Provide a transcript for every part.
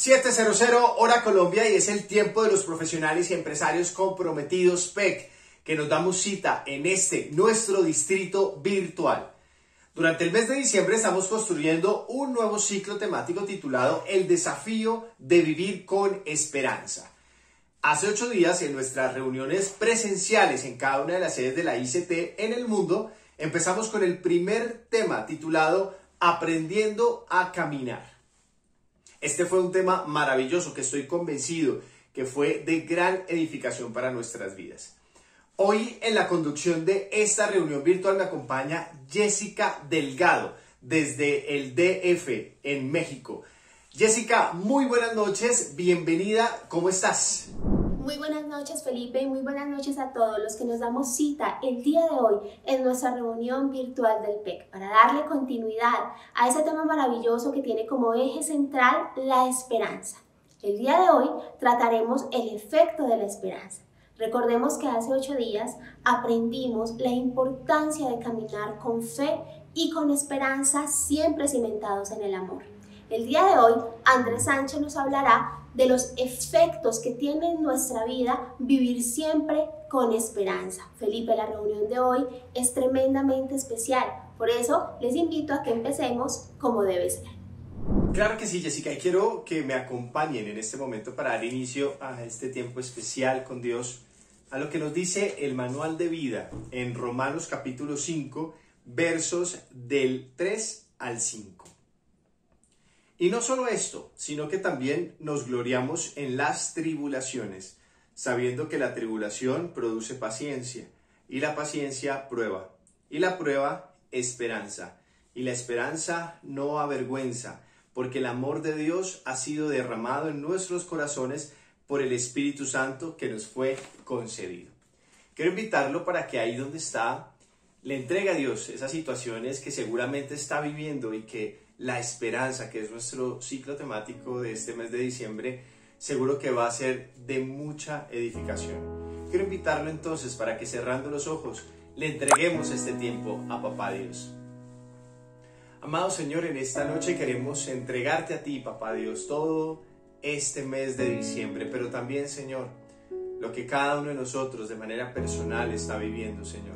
7:00 hora Colombia y es el tiempo de los profesionales y empresarios comprometidos PEC, que nos damos cita en nuestro distrito virtual. Durante el mes de diciembre estamos construyendo un nuevo ciclo temático titulado El desafío de vivir con esperanza. Hace 8 días, en nuestras reuniones presenciales en cada una de las sedes de la ICT en el mundo, empezamos con el primer tema titulado Aprendiendo a caminar. Este fue un tema maravilloso que estoy convencido que fue de gran edificación para nuestras vidas. Hoy en la conducción de esta reunión virtual me acompaña Jessica Delgado desde el DF en México. Jessica, muy buenas noches, bienvenida, ¿cómo estás? Muy buenas noches, Felipe, y muy buenas noches a todos los que nos damos cita el día de hoy en nuestra reunión virtual del PEC para darle continuidad a ese tema maravilloso que tiene como eje central la esperanza. El día de hoy trataremos el efecto de la esperanza. Recordemos que hace 8 días aprendimos la importancia de caminar con fe y con esperanza, siempre cimentados en el amor. El día de hoy, Andrés Sánchez nos hablará de los efectos que tiene en nuestra vida vivir siempre con esperanza. Felipe, la reunión de hoy es tremendamente especial, por eso les invito a que empecemos como debe ser. Claro que sí, Jessica, y quiero que me acompañen en este momento para dar inicio a este tiempo especial con Dios, a lo que nos dice el manual de vida en Romanos capítulo 5, versos del 3 al 5. Y no solo esto, sino que también nos gloriamos en las tribulaciones, sabiendo que la tribulación produce paciencia, y la paciencia prueba, y la prueba esperanza, y la esperanza no avergüenza, porque el amor de Dios ha sido derramado en nuestros corazones por el Espíritu Santo que nos fue concedido. Quiero invitarlo para que ahí donde está, le entregue a Dios esas situaciones que seguramente está viviendo y que la esperanza, que es nuestro ciclo temático de este mes de diciembre, seguro que va a ser de mucha edificación. Quiero invitarlo entonces para que, cerrando los ojos, le entreguemos este tiempo a Papá Dios. Amado Señor, en esta noche queremos entregarte a ti, Papá Dios, todo este mes de diciembre, pero también, Señor, lo que cada uno de nosotros de manera personal está viviendo, Señor.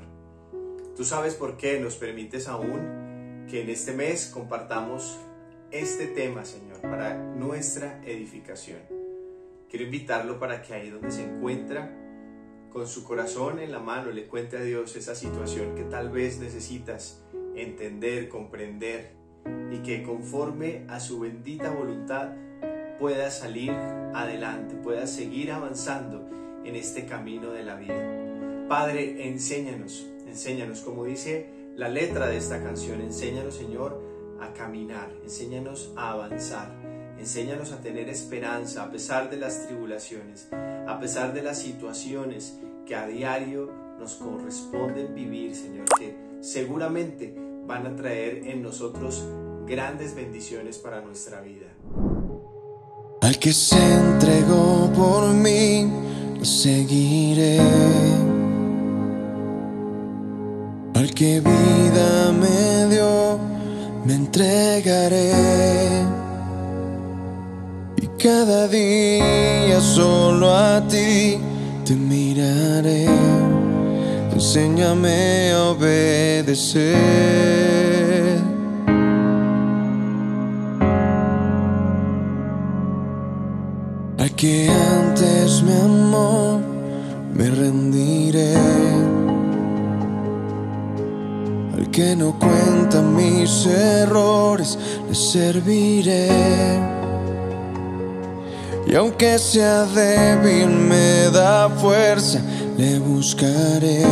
Tú sabes por qué nos permites aún que en este mes compartamos este tema, Señor, para nuestra edificación. Quiero invitarlo para que ahí donde se encuentra, con su corazón en la mano, le cuente a Dios esa situación que tal vez necesitas entender, comprender, y que conforme a su bendita voluntad puedas salir adelante, puedas seguir avanzando en este camino de la vida. Padre, enséñanos, como dice la letra de esta canción, enséñanos, Señor, a caminar, enséñanos a avanzar, enséñanos a tener esperanza a pesar de las tribulaciones, a pesar de las situaciones que a diario nos corresponden vivir, Señor, que seguramente van a traer en nosotros grandes bendiciones para nuestra vida. Al que se entregó por mí, lo seguiré. Al que vida me dio, me entregaré. Y cada día solo a ti te miraré. Enséñame a obedecer. Al que antes me amó, me rendiré. Al que no cuenta mis errores, le serviré. Y aunque sea débil, me da fuerza, le buscaré.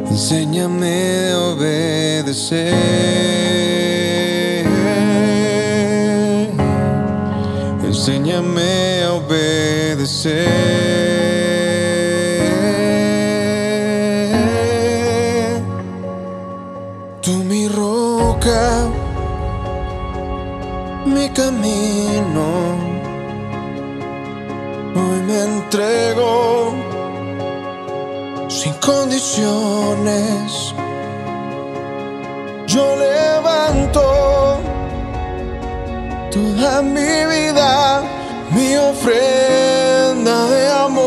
Enséñame a obedecer. Enséñame a obedecer. Tú mi roca, mi camino, hoy me entrego sin condiciones. Yo levanto toda mi vida, mi ofrenda de amor.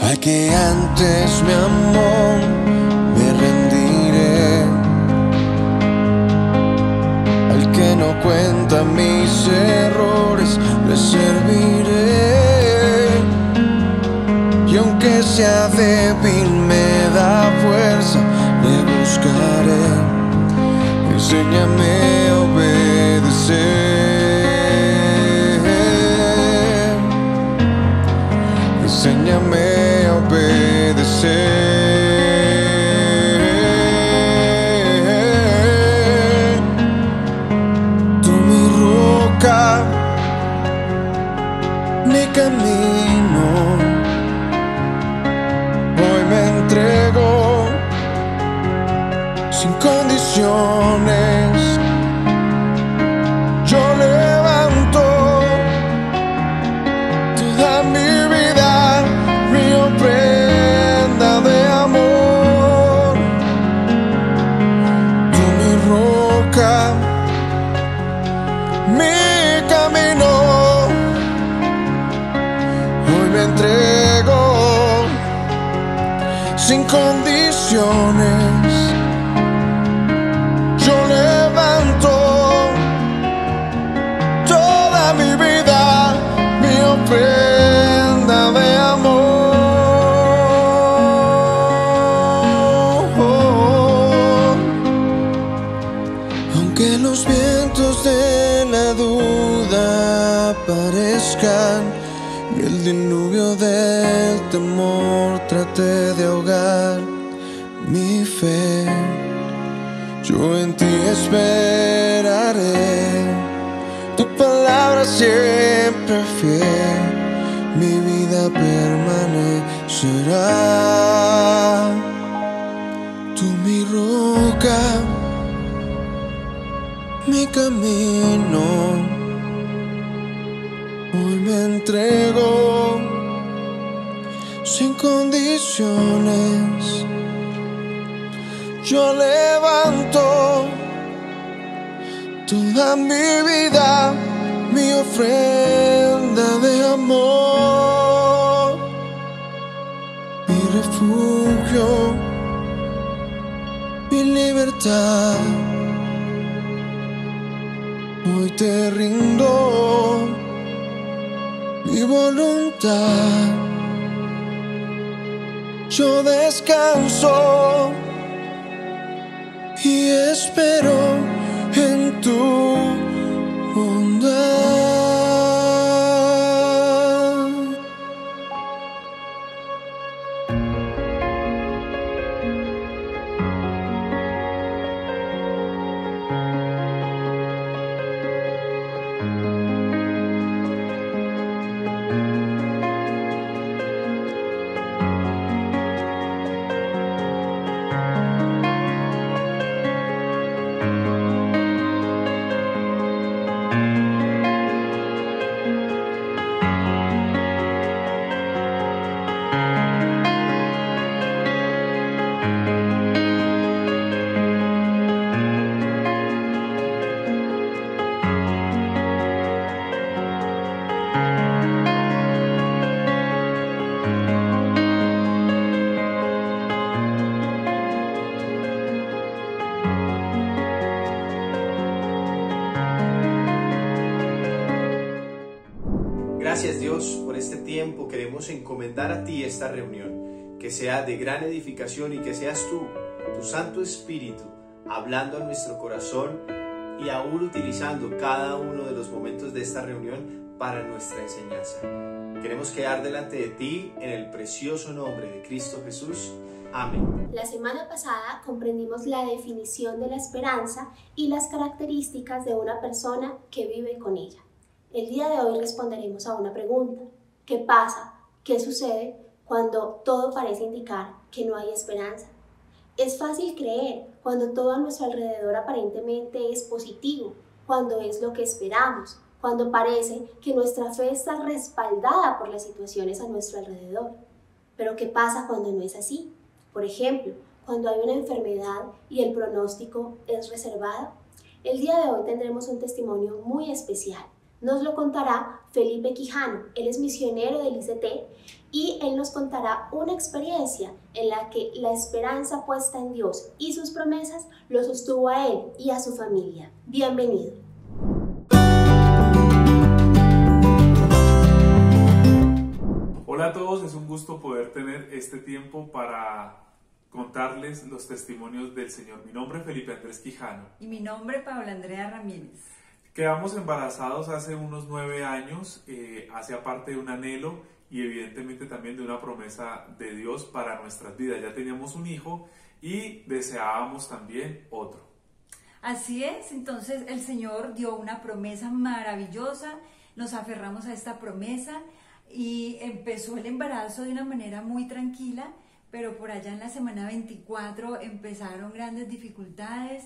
Al que antes me amó, me rendiré. Al que no cuenta mis errores, le serviré. Y aunque sea débil, me da fuerza, le buscaré. Enséñame a obedecer. Enséñame a obedecer. Tú mi roca, mi camino. Hoy me entrego sin condiciones. Yo levanto toda mi vida, mi ofrenda de amor. Tú mi roca, mi camino. Hoy me entrego sin condiciones. Yo levanto toda mi vida, mi ofrenda de amor. Aunque los vientos de la duda aparezcan y el diluvio del temor trate de ahogar mi fe, yo en ti esperaré. Tu palabra siempre fiel, mi vida permanecerá. Tú mi roca, mi camino. Hoy me entrego sin condiciones. Yo levanto toda mi vida, mi ofrenda de amor. Mi refugio, mi libertad. Hoy te rindo mi voluntad. Yo descanso y espero en tu bondad. Gracias Dios por este tiempo. Queremos encomendar a ti esta reunión, que sea de gran edificación y que seas tú, tu Santo Espíritu, hablando a nuestro corazón y aún utilizando cada uno de los momentos de esta reunión para nuestra enseñanza. Queremos quedar delante de ti en el precioso nombre de Cristo Jesús. Amén. La semana pasada comprendimos la definición de la esperanza y las características de una persona que vive con ella. El día de hoy responderemos a una pregunta. ¿Qué pasa? ¿Qué sucede cuando todo parece indicar que no hay esperanza? Es fácil creer cuando todo a nuestro alrededor aparentemente es positivo, cuando es lo que esperamos, cuando parece que nuestra fe está respaldada por las situaciones a nuestro alrededor. Pero ¿qué pasa cuando no es así? Por ejemplo, cuando hay una enfermedad y el pronóstico es reservado? El día de hoy tendremos un testimonio muy especial. Nos lo contará Felipe Quijano. Él es misionero del ICT y él nos contará una experiencia en la que la esperanza puesta en Dios y sus promesas lo sostuvo a él y a su familia. Bienvenido. Hola a todos, es un gusto poder tener este tiempo para contarles los testimonios del Señor. Mi nombre es Felipe Andrés Quijano. Y mi nombre es Paola Andrea Ramírez. Quedamos embarazados hace unos 9 años, hacía parte de un anhelo y evidentemente también de una promesa de Dios para nuestras vidas. Ya teníamos un hijo y deseábamos también otro. Así es, entonces el Señor dio una promesa maravillosa, nos aferramos a esta promesa y empezó el embarazo de una manera muy tranquila, pero por allá en la semana 24 empezaron grandes dificultades.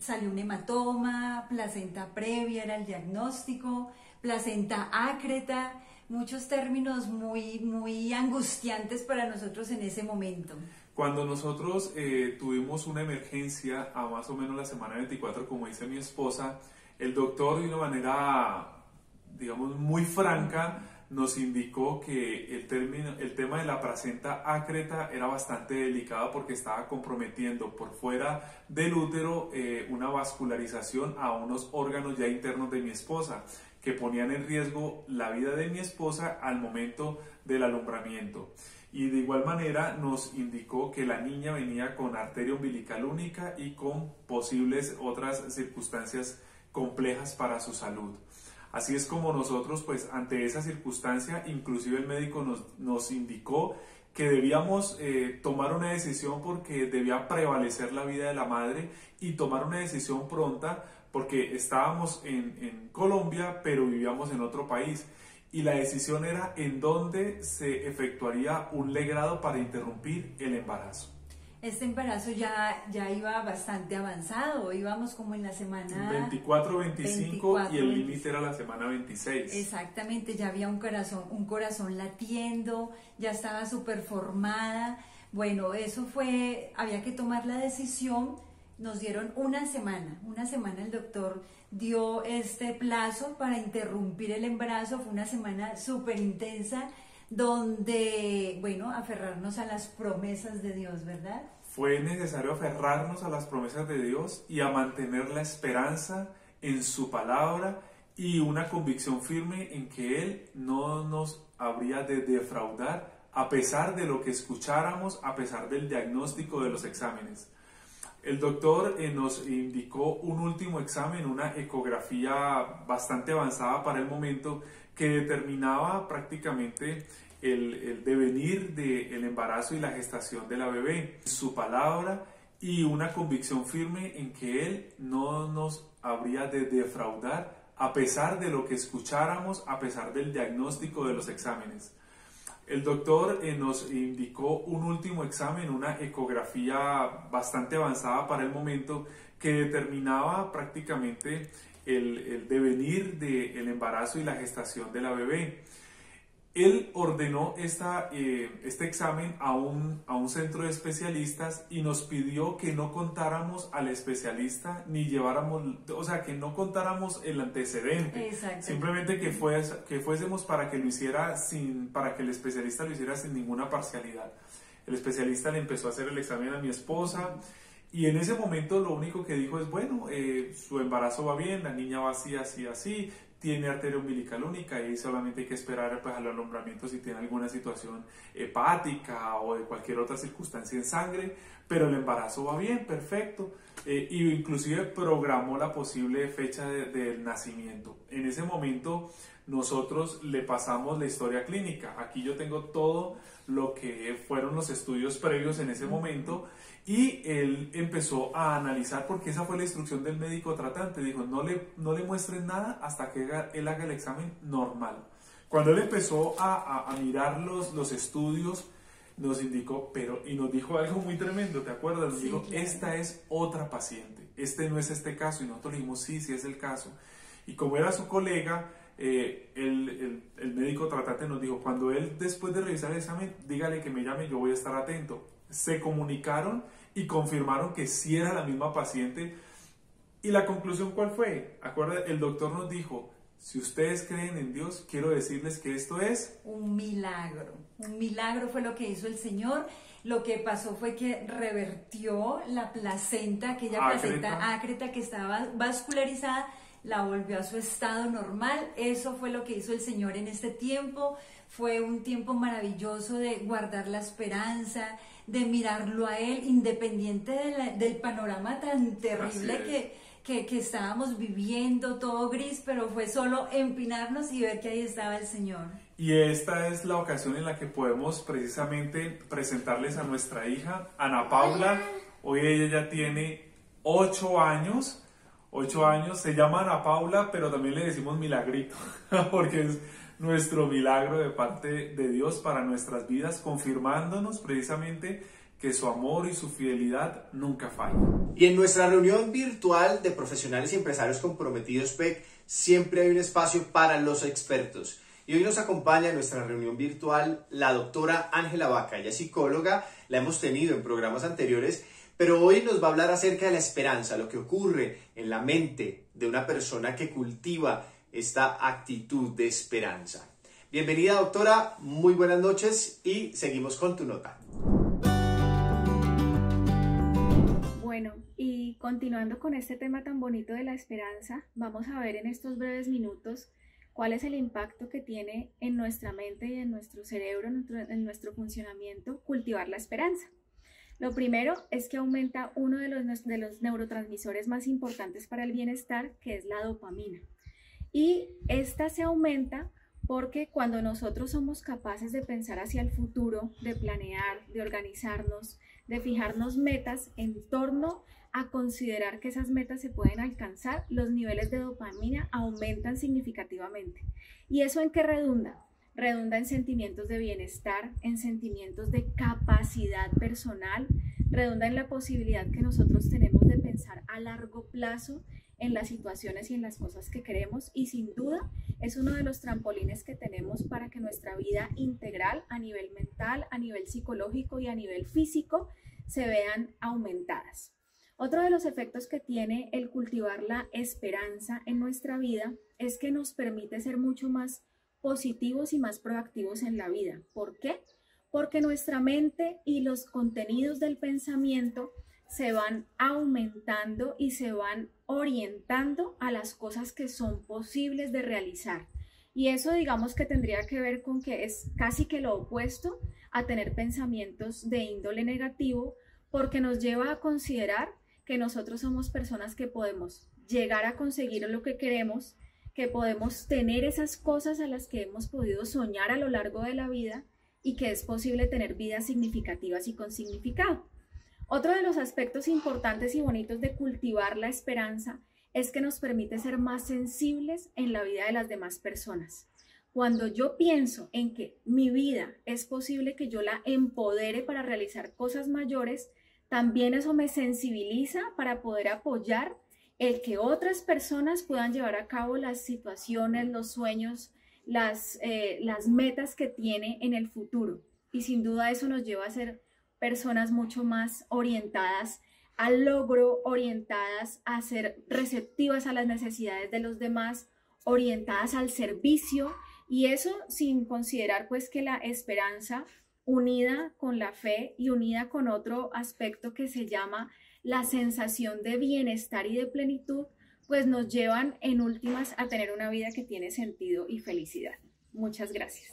Salió un hematoma, placenta previa era el diagnóstico, placenta ácreta, muchos términos muy angustiantes para nosotros en ese momento. Cuando nosotros tuvimos una emergencia a más o menos la semana 24, como dice mi esposa, el doctor de una manera, digamos, muy franca nos indicó que el tema de la placenta ácreta era bastante delicado porque estaba comprometiendo por fuera del útero una vascularización a unos órganos ya internos de mi esposa que ponían en riesgo la vida de mi esposa al momento del alumbramiento. Y de igual manera nos indicó que la niña venía con arteria umbilical única y con posibles otras circunstancias complejas para su salud. Así es como nosotros, pues ante esa circunstancia, inclusive el médico nos indicó que debíamos tomar una decisión porque debía prevalecer la vida de la madre y tomar una decisión pronta porque estábamos en Colombia, pero vivíamos en otro país. Y la decisión era en dónde se efectuaría un legrado para interrumpir el embarazo. Este embarazo ya iba bastante avanzado, íbamos como en la semana 24-25 y el límite era la semana 26. Exactamente, ya había un corazón latiendo, ya estaba súper formada. Bueno, había que tomar la decisión, nos dieron una semana el doctor dio este plazo para interrumpir el embarazo, fue una semana súper intensa, donde, bueno, aferrarnos a las promesas de Dios, ¿verdad? Fue necesario aferrarnos a las promesas de Dios y a mantener la esperanza en su palabra y una convicción firme en que Él no nos habría de defraudar a pesar de lo que escucháramos, a pesar del diagnóstico de los exámenes. El doctor nos indicó un último examen, una ecografía bastante avanzada para el momento, que determinaba prácticamente el devenir del embarazo y la gestación de la bebé, su palabra y una convicción firme en que Él no nos habría de defraudar a pesar de lo que escucháramos, a pesar del diagnóstico de los exámenes. El doctor nos indicó un último examen, una ecografía bastante avanzada para el momento, que determinaba prácticamente el devenir del embarazo y la gestación de la bebé. Él ordenó este examen a un centro de especialistas y nos pidió que no contáramos al especialista ni lleváramos, o sea, que no contáramos el antecedente. Simplemente que fuésemos para que lo hiciera para que el especialista lo hiciera sin ninguna parcialidad. El especialista le empezó a hacer el examen a mi esposa y en ese momento lo único que dijo es, bueno, su embarazo va bien, la niña va así, así, así, tiene arteria umbilical única y solamente hay que esperar pues, al alumbramiento si tiene alguna situación hepática o de cualquier otra circunstancia en sangre, pero el embarazo va bien, perfecto, y inclusive programó la posible fecha del nacimiento. En ese momento nosotros le pasamos la historia clínica. Aquí yo tengo todo lo que fueron los estudios previos en ese momento y él empezó a analizar, porque esa fue la instrucción del médico tratante. Dijo, no le muestren nada hasta que él haga el examen normal. Cuando él empezó a mirar los estudios, nos indicó, y nos dijo algo muy tremendo, ¿te acuerdas? Nos dijo, claro, esta es otra paciente, este no es este caso. Y nosotros le dijimos, sí es el caso. Y como era su colega, el médico tratante nos dijo, cuando él después de revisar el examen, dígale que me llame, yo voy a estar atento. se comunicaron y confirmaron que sí era la misma paciente. ¿Y la conclusión cuál fue? Acuérdate, el doctor nos dijo, si ustedes creen en Dios, quiero decirles que esto es un milagro. Un milagro fue lo que hizo el Señor. Lo que pasó fue que revertió la placenta, aquella placenta ácreta que estaba vascularizada, la volvió a su estado normal. Eso fue lo que hizo el Señor en este tiempo. Fue un tiempo maravilloso de guardar la esperanza, de mirarlo a Él, independiente del panorama tan terrible que estábamos viviendo, todo gris, pero fue solo empinarnos y ver que ahí estaba el Señor. Y esta es la ocasión en la que podemos precisamente presentarles a nuestra hija, Ana Paula. Hoy ella ya tiene 8 años. 8 años, se llama Ana Paula, pero también le decimos Milagrito, porque es nuestro milagro de parte de Dios para nuestras vidas, confirmándonos precisamente que su amor y su fidelidad nunca fallan. Y en nuestra reunión virtual de profesionales y empresarios comprometidos PEC, siempre hay un espacio para los expertos. Y hoy nos acompaña en nuestra reunión virtual la doctora Ángela Vaca. Ella es psicóloga, la hemos tenido en programas anteriores, pero hoy nos va a hablar acerca de la esperanza, lo que ocurre en la mente de una persona que cultiva esta actitud de esperanza. Bienvenida, doctora, muy buenas noches y seguimos con tu nota. Bueno, y continuando con este tema tan bonito de la esperanza, vamos a ver en estos breves minutos cuál es el impacto que tiene en nuestra mente y en nuestro cerebro, en nuestro funcionamiento, cultivar la esperanza. Lo primero es que aumenta uno de los neurotransmisores más importantes para el bienestar, que es la dopamina. Y esta se aumenta porque cuando nosotros somos capaces de pensar hacia el futuro, de planear, de organizarnos, de fijarnos metas en torno a considerar que esas metas se pueden alcanzar, los niveles de dopamina aumentan significativamente. ¿Y eso en qué redunda? Redunda en sentimientos de bienestar, en sentimientos de capacidad personal, redunda en la posibilidad que nosotros tenemos de pensar a largo plazo en las situaciones y en las cosas que queremos, y sin duda es uno de los trampolines que tenemos para que nuestra vida integral a nivel mental, a nivel psicológico y a nivel físico se vean aumentadas. Otro de los efectos que tiene el cultivar la esperanza en nuestra vida es que nos permite ser mucho más positivos y más proactivos en la vida. ¿Por qué? Porque nuestra mente y los contenidos del pensamiento se van aumentando y se van orientando a las cosas que son posibles de realizar. Y eso, digamos, que tendría que ver con que es casi que lo opuesto a tener pensamientos de índole negativo, porque nos lleva a considerar que nosotros somos personas que podemos llegar a conseguir lo que queremos, que podemos tener esas cosas a las que hemos podido soñar a lo largo de la vida y que es posible tener vidas significativas y con significado. Otro de los aspectos importantes y bonitos de cultivar la esperanza es que nos permite ser más sensibles en la vida de las demás personas. Cuando yo pienso en que mi vida es posible que yo la empodere para realizar cosas mayores, también eso me sensibiliza para poder apoyar el que otras personas puedan llevar a cabo las situaciones, los sueños, las metas que tiene en el futuro. Y sin duda eso nos lleva a ser personas mucho más orientadas al logro, orientadas a ser receptivas a las necesidades de los demás, orientadas al servicio, y eso sin considerar pues que la esperanza unida con la fe y unida con otro aspecto que se llama la sensación de bienestar y de plenitud, pues nos llevan en últimas a tener una vida que tiene sentido y felicidad. Muchas gracias.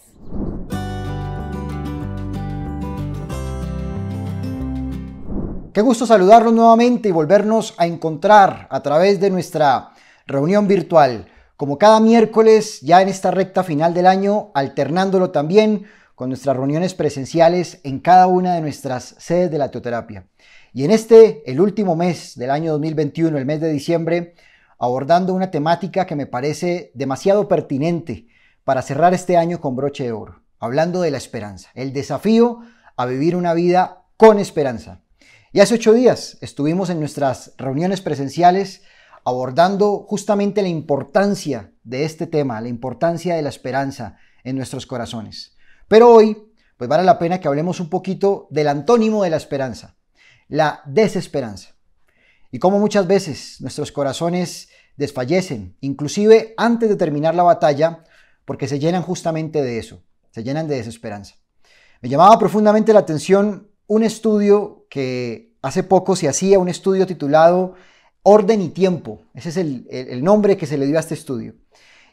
Qué gusto saludarlos nuevamente y volvernos a encontrar a través de nuestra reunión virtual. Como cada miércoles, ya en esta recta final del año, alternándolo también con nuestras reuniones presenciales en cada una de nuestras sedes de la teoterapia. Y en el último mes del año 2021, el mes de diciembre, abordando una temática que me parece demasiado pertinente para cerrar este año con broche de oro, hablando de la esperanza, el desafío a vivir una vida con esperanza. Y hace 8 días estuvimos en nuestras reuniones presenciales abordando justamente la importancia de este tema, la importancia de la esperanza en nuestros corazones. Pero hoy pues vale la pena que hablemos un poquito del antónimo de la esperanza, la desesperanza. Y cómo muchas veces nuestros corazones desfallecen, inclusive antes de terminar la batalla, porque se llenan justamente de eso, se llenan de desesperanza. Me llamaba profundamente la atención un estudio que hace poco se hacía, un estudio titulado Orden y Tiempo. Ese es el nombre que se le dio a este estudio.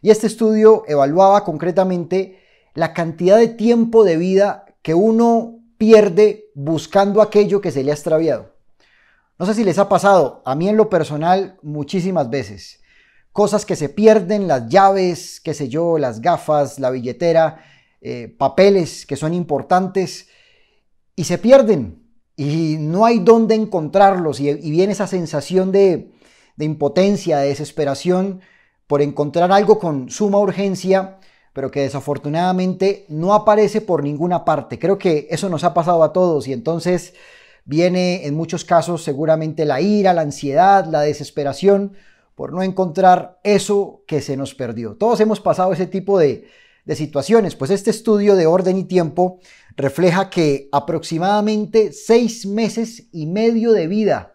Y este estudio evaluaba concretamente la cantidad de tiempo de vida que uno pierde buscando aquello que se le ha extraviado. No sé si les ha pasado, a mí en lo personal muchísimas veces. Cosas que se pierden, las llaves, qué sé yo, las gafas, la billetera, papeles que son importantes y se pierden y no hay dónde encontrarlos y viene esa sensación de impotencia, de desesperación por encontrar algo con suma urgencia, pero que desafortunadamente no aparece por ninguna parte. Creo que eso nos ha pasado a todos y entonces viene en muchos casos seguramente la ira, la ansiedad, la desesperación por no encontrar eso que se nos perdió. Todos hemos pasado ese tipo de situaciones. Pues este estudio de Orden y Tiempo refleja que aproximadamente 6 meses y medio de vida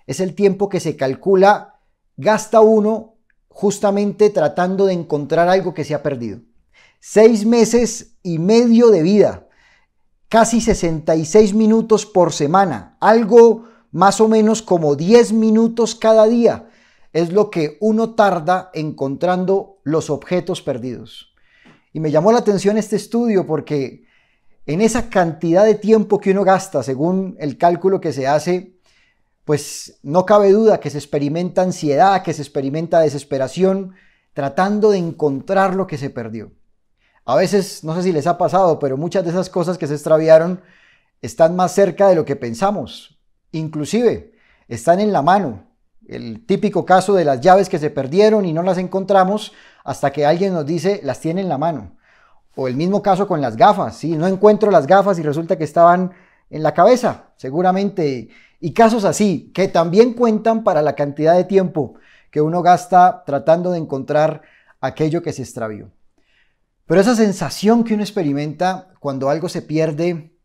es el tiempo que se calcula gasta uno justamente tratando de encontrar algo que se ha perdido. 6 meses y medio de vida. Casi 66 minutos por semana, algo más o menos como 10 minutos cada día es lo que uno tarda encontrando los objetos perdidos. Y me llamó la atención este estudio porque en esa cantidad de tiempo que uno gasta, según el cálculo que se hace, pues no cabe duda que se experimenta ansiedad, que se experimenta desesperación, tratando de encontrar lo que se perdió. A veces, no sé si les ha pasado, pero muchas de esas cosas que se extraviaron están más cerca de lo que pensamos. Inclusive, están en la mano. El típico caso de las llaves que se perdieron y no las encontramos hasta que alguien nos dice, las tiene en la mano. O el mismo caso con las gafas, ¿sí? No encuentro las gafas y resulta que estaban en la cabeza, seguramente. Y casos así, que también cuentan para la cantidad de tiempo que uno gasta tratando de encontrar aquello que se extravió. Pero esa sensación que uno experimenta cuando algo se pierde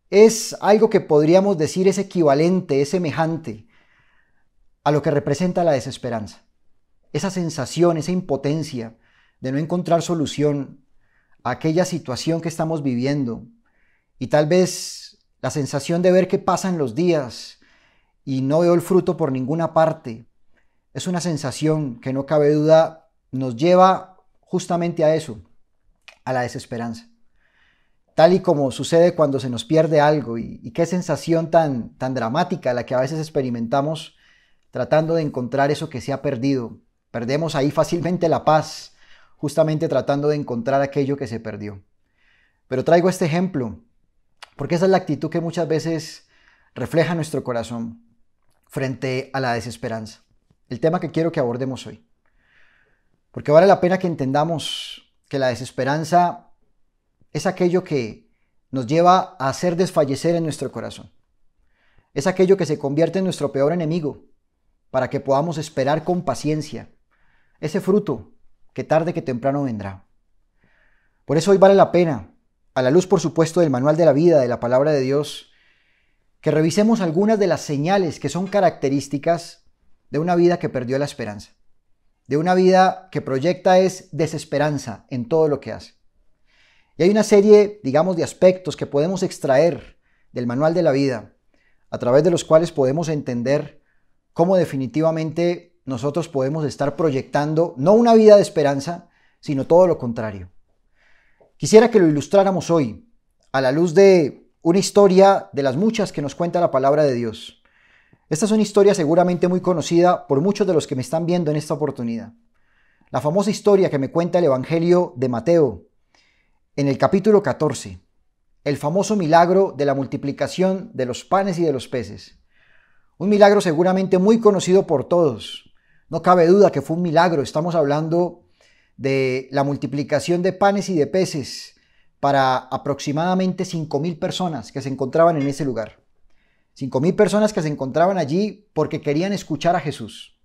es algo que podríamos decir es equivalente, es semejante a lo que representa la desesperanza. Esa sensación, esa impotencia de no encontrar solución a aquella situación que estamos viviendo y tal vez la sensación de ver que pasan los días y no veo el fruto por ninguna parte, es una sensación que no cabe duda nos lleva justamente a eso, a la desesperanza. Tal y como sucede cuando se nos pierde algo y qué sensación tan dramática la que a veces experimentamos tratando de encontrar eso que se ha perdido. Perdemos ahí fácilmente la paz, justamente tratando de encontrar aquello que se perdió. Pero traigo este ejemplo porque esa es la actitud que muchas veces refleja nuestro corazón frente a la desesperanza. El tema que quiero que abordemos hoy. Porque vale la pena que entendamos que la desesperanza es aquello que nos lleva a hacer desfallecer en nuestro corazón. Es aquello que se convierte en nuestro peor enemigo para que podamos esperar con paciencia ese fruto que tarde que temprano vendrá. Por eso hoy vale la pena, a la luz por supuesto del manual de la vida, de la palabra de Dios, que revisemos algunas de las señales que son características de una vida que perdió la esperanza, de una vida que proyecta es desesperanza en todo lo que hace. Y hay una serie, digamos, de aspectos que podemos extraer del manual de la vida, a través de los cuales podemos entender cómo definitivamente nosotros podemos estar proyectando no una vida de esperanza, sino todo lo contrario. Quisiera que lo ilustráramos hoy a la luz de una historia de las muchas que nos cuenta la palabra de Dios. Esta es una historia seguramente muy conocida por muchos de los que me están viendo en esta oportunidad. La famosa historia que me cuenta el Evangelio de Mateo, en el capítulo 14, el famoso milagro de la multiplicación de los panes y de los peces. Un milagro seguramente muy conocido por todos. No cabe duda que fue un milagro. Estamos hablando de la multiplicación de panes y de peces para aproximadamente 5,000 personas que se encontraban en ese lugar. 5,000 personas que se encontraban allí porque querían escuchar a Jesús.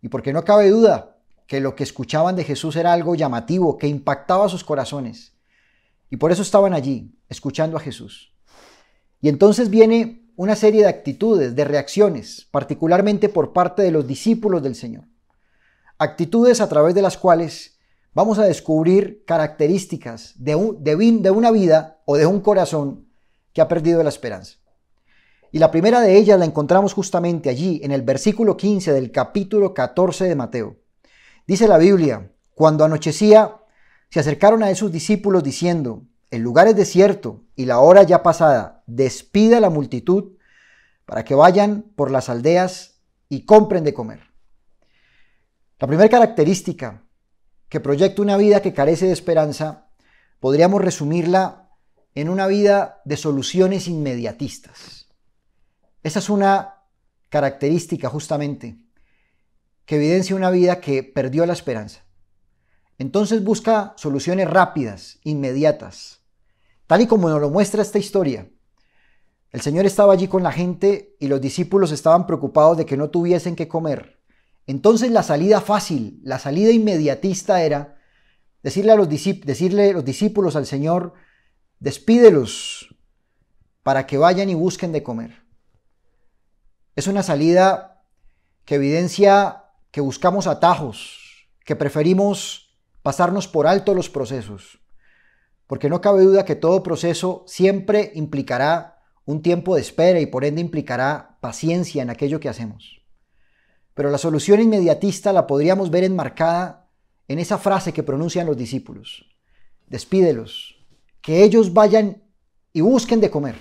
Y porque no cabe duda que lo que escuchaban de Jesús era algo llamativo, que impactaba sus corazones. Y por eso estaban allí, escuchando a Jesús. Y entonces viene una serie de actitudes, de reacciones, particularmente por parte de los discípulos del Señor. Actitudes a través de las cuales vamos a descubrir características de una vida o de un corazón que ha perdido la esperanza. Y la primera de ellas la encontramos justamente allí, en el versículo 15 del capítulo 14 de Mateo. Dice la Biblia: cuando anochecía, se acercaron a esos discípulos diciendo: el lugar es desierto y la hora ya pasada, despide a la multitud para que vayan por las aldeas y compren de comer. La primera característica que proyecta una vida que carece de esperanza, podríamos resumirla en una vida de soluciones inmediatistas. Esa es una característica justamente que evidencia una vida que perdió la esperanza. Entonces busca soluciones rápidas, inmediatas. Tal y como nos lo muestra esta historia, el Señor estaba allí con la gente y los discípulos estaban preocupados de que no tuviesen qué comer. Entonces la salida fácil, la salida inmediatista era decirle los discípulos al Señor: despídelos para que vayan y busquen de comer. Es una salida que evidencia que buscamos atajos, que preferimos pasarnos por alto los procesos, porque no cabe duda que todo proceso siempre implicará un tiempo de espera y por ende implicará paciencia en aquello que hacemos. Pero la solución inmediatista la podríamos ver enmarcada en esa frase que pronuncian los discípulos: despídelos, que ellos vayan y busquen de comer.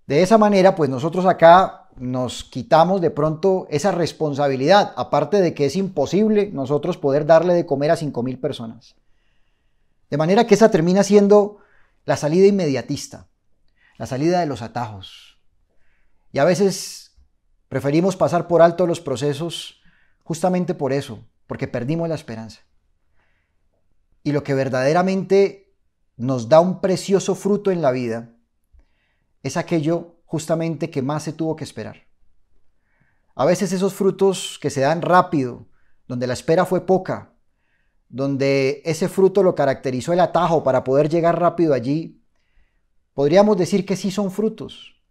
De esa manera, pues nosotros acá nos quitamos de pronto esa responsabilidad, aparte de que es imposible nosotros poder darle de comer a 5,000 personas. De manera que esa termina siendo la salida inmediatista, la salida de los atajos. Y a veces preferimos pasar por alto los procesos justamente por eso, porque perdimos la esperanza. Y lo que verdaderamente nos da un precioso fruto en la vida es aquello justamente que más se tuvo que esperar. A veces esos frutos que se dan rápido, donde la espera fue poca, donde ese fruto lo caracterizó el atajo para poder llegar rápido allí, podríamos decir que sí son frutos,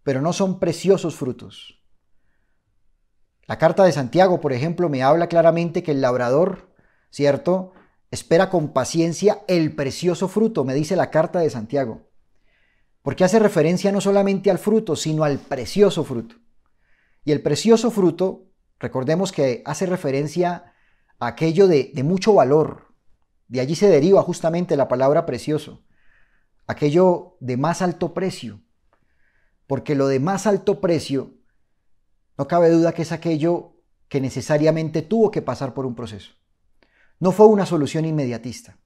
pero no son preciosos frutos. La carta de Santiago, por ejemplo, me habla claramente que el labrador, ¿cierto?, espera con paciencia el precioso fruto, me dice la carta de Santiago. Porque hace referencia no solamente al fruto, sino al precioso fruto. Y el precioso fruto, recordemos que hace referencia a aquello de mucho valor. De allí se deriva justamente la palabra precioso. Aquello de más alto precio. Porque lo de más alto precio, no cabe duda que es aquello que necesariamente tuvo que pasar por un proceso. No fue una solución inmediatista.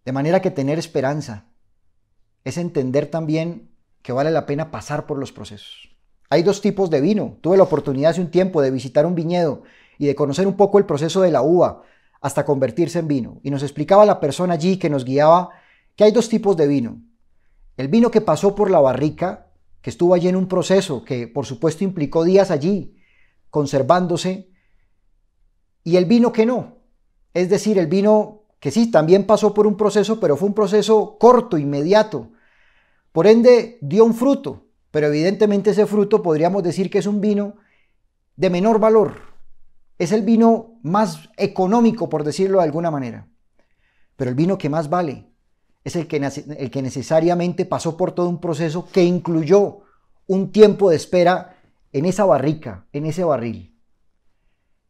De manera que tener esperanza es entender también que vale la pena pasar por los procesos. Hay dos tipos de vino. Tuve la oportunidad hace un tiempo de visitar un viñedo y de conocer un poco el proceso de la uva hasta convertirse en vino. Y nos explicaba la persona allí que nos guiaba que hay dos tipos de vino. El vino que pasó por la barrica, que estuvo allí en un proceso que por supuesto implicó días allí conservándose, y el vino que no. Es decir, el vino que sí también pasó por un proceso, pero fue un proceso corto, inmediato. Por ende, dio un fruto, pero evidentemente ese fruto podríamos decir que es un vino de menor valor. Es el vino más económico, por decirlo de alguna manera. Pero el vino que más vale es el que necesariamente pasó por todo un proceso que incluyó un tiempo de espera en esa barrica, en ese barril.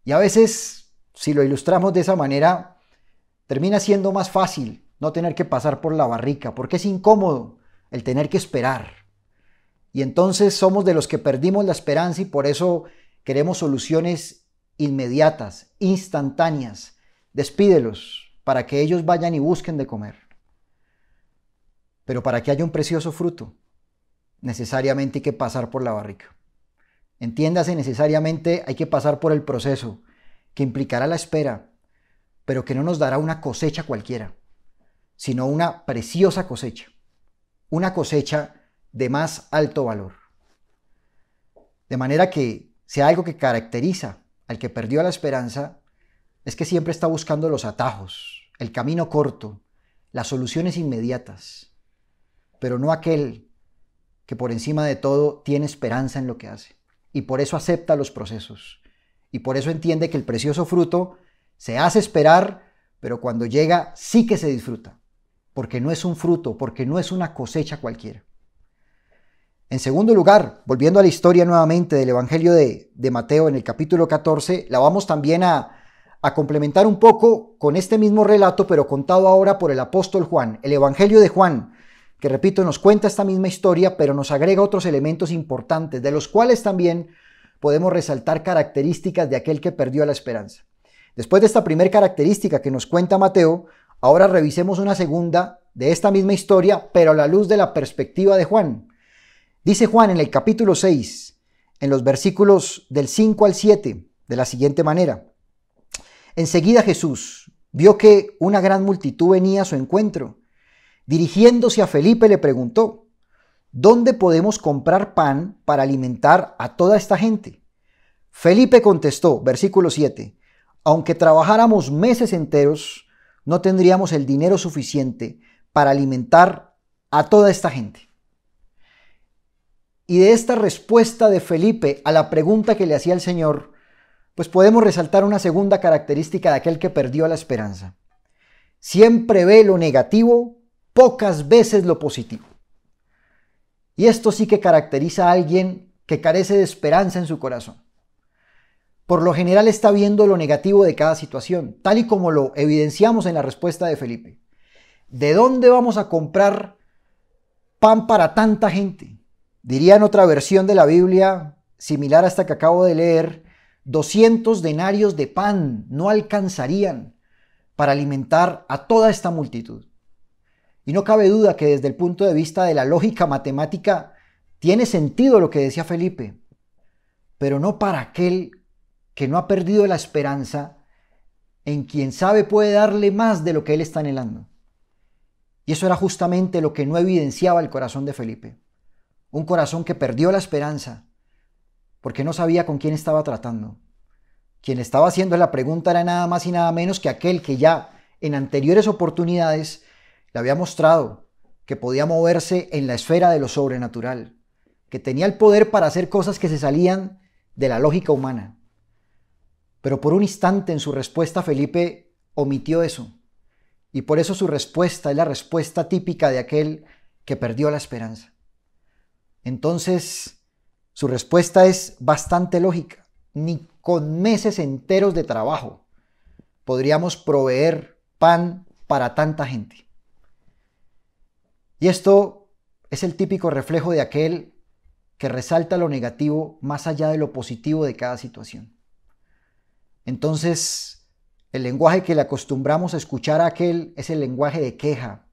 Y a veces, si lo ilustramos de esa manera, termina siendo más fácil no tener que pasar por la barrica, porque es incómodo el tener que esperar. Y entonces somos de los que perdimos la esperanza y por eso queremos soluciones inmediatas, instantáneas. Despídelos para que ellos vayan y busquen de comer. Pero para que haya un precioso fruto, necesariamente hay que pasar por la barrica. Entiéndase, necesariamente hay que pasar por el proceso, que implicará la espera, pero que no nos dará una cosecha cualquiera, sino una preciosa cosecha, una cosecha de más alto valor. De manera que si algo que caracteriza al que perdió la esperanza es que siempre está buscando los atajos, el camino corto, las soluciones inmediatas, pero no aquel que por encima de todo tiene esperanza en lo que hace y por eso acepta los procesos y por eso entiende que el precioso fruto se hace esperar, pero cuando llega sí que se disfruta, porque no es un fruto, porque no es una cosecha cualquiera. En segundo lugar, volviendo a la historia nuevamente del Evangelio de Mateo en el capítulo 14, la vamos también a complementar un poco con este mismo relato, pero contado ahora por el apóstol Juan. El Evangelio de Juan, que repito, nos cuenta esta misma historia, pero nos agrega otros elementos importantes, de los cuales también podemos resaltar características de aquel que perdió la esperanza. Después de esta primera característica que nos cuenta Mateo, ahora revisemos una segunda de esta misma historia, pero a la luz de la perspectiva de Juan. Dice Juan en el capítulo 6, en los versículos del 5 al 7, de la siguiente manera. Enseguida Jesús vio que una gran multitud venía a su encuentro. Dirigiéndose a Felipe le preguntó, ¿dónde podemos comprar pan para alimentar a toda esta gente? Felipe contestó, versículo 7, aunque trabajáramos meses enteros, no tendríamos el dinero suficiente para alimentar a toda esta gente. Y de esta respuesta de Felipe a la pregunta que le hacía el Señor, pues podemos resaltar una segunda característica de aquel que perdió la esperanza. Siempre ve lo negativo, pocas veces lo positivo. Y esto sí que caracteriza a alguien que carece de esperanza en su corazón. Por lo general está viendo lo negativo de cada situación, tal y como lo evidenciamos en la respuesta de Felipe. ¿De dónde vamos a comprar pan para tanta gente? Diría en otra versión de la Biblia, similar a esta que acabo de leer, 200 denarios de pan no alcanzarían para alimentar a toda esta multitud. Y no cabe duda que desde el punto de vista de la lógica matemática tiene sentido lo que decía Felipe, pero no para aquel que no ha perdido la esperanza en quien sabe puede darle más de lo que él está anhelando. Y eso era justamente lo que no evidenciaba el corazón de Felipe. Un corazón que perdió la esperanza porque no sabía con quién estaba tratando. Quien estaba haciendo la pregunta era nada más y nada menos que aquel que ya en anteriores oportunidades le había mostrado que podía moverse en la esfera de lo sobrenatural, que tenía el poder para hacer cosas que se salían de la lógica humana. Pero por un instante en su respuesta Felipe omitió eso, y por eso su respuesta es la respuesta típica de aquel que perdió la esperanza. Entonces, su respuesta es bastante lógica. Ni con meses enteros de trabajo podríamos proveer pan para tanta gente. Y esto es el típico reflejo de aquel que resalta lo negativo más allá de lo positivo de cada situación. Entonces, el lenguaje que le acostumbramos a escuchar a aquel es el lenguaje de queja,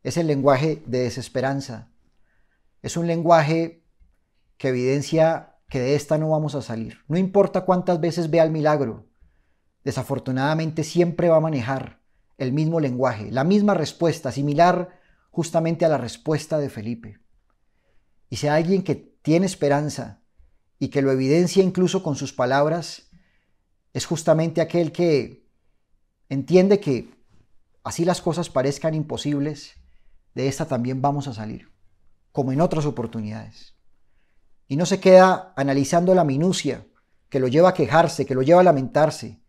es el lenguaje de desesperanza, es un lenguaje que evidencia que de esta no vamos a salir. No importa cuántas veces vea el milagro, desafortunadamente siempre va a manejar el mismo lenguaje, la misma respuesta, similar justamente a la respuesta de Felipe. Y si hay alguien que tiene esperanza y que lo evidencia incluso con sus palabras, es justamente aquel que entiende que así las cosas parezcan imposibles, de esta también vamos a salir, como en otras oportunidades. Y no se queda analizando la minucia que lo lleva a quejarse, que lo lleva a lamentarse,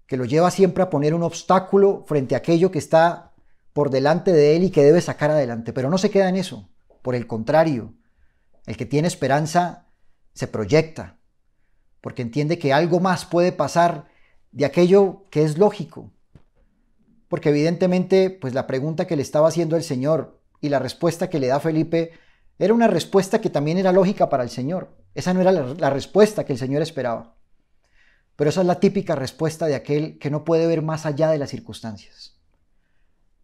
que lo lleva siempre a poner un obstáculo frente a aquello que está por delante de él y que debe sacar adelante. Pero no se queda en eso. Por el contrario, el que tiene esperanza se proyecta, porque entiende que algo más puede pasar de aquello que es lógico. Porque evidentemente, pues la pregunta que le estaba haciendo el Señor y la respuesta que le da Felipe era una respuesta que también era lógica para el Señor. Esa no era la respuesta que el Señor esperaba. Pero esa es la típica respuesta de aquel que no puede ver más allá de las circunstancias,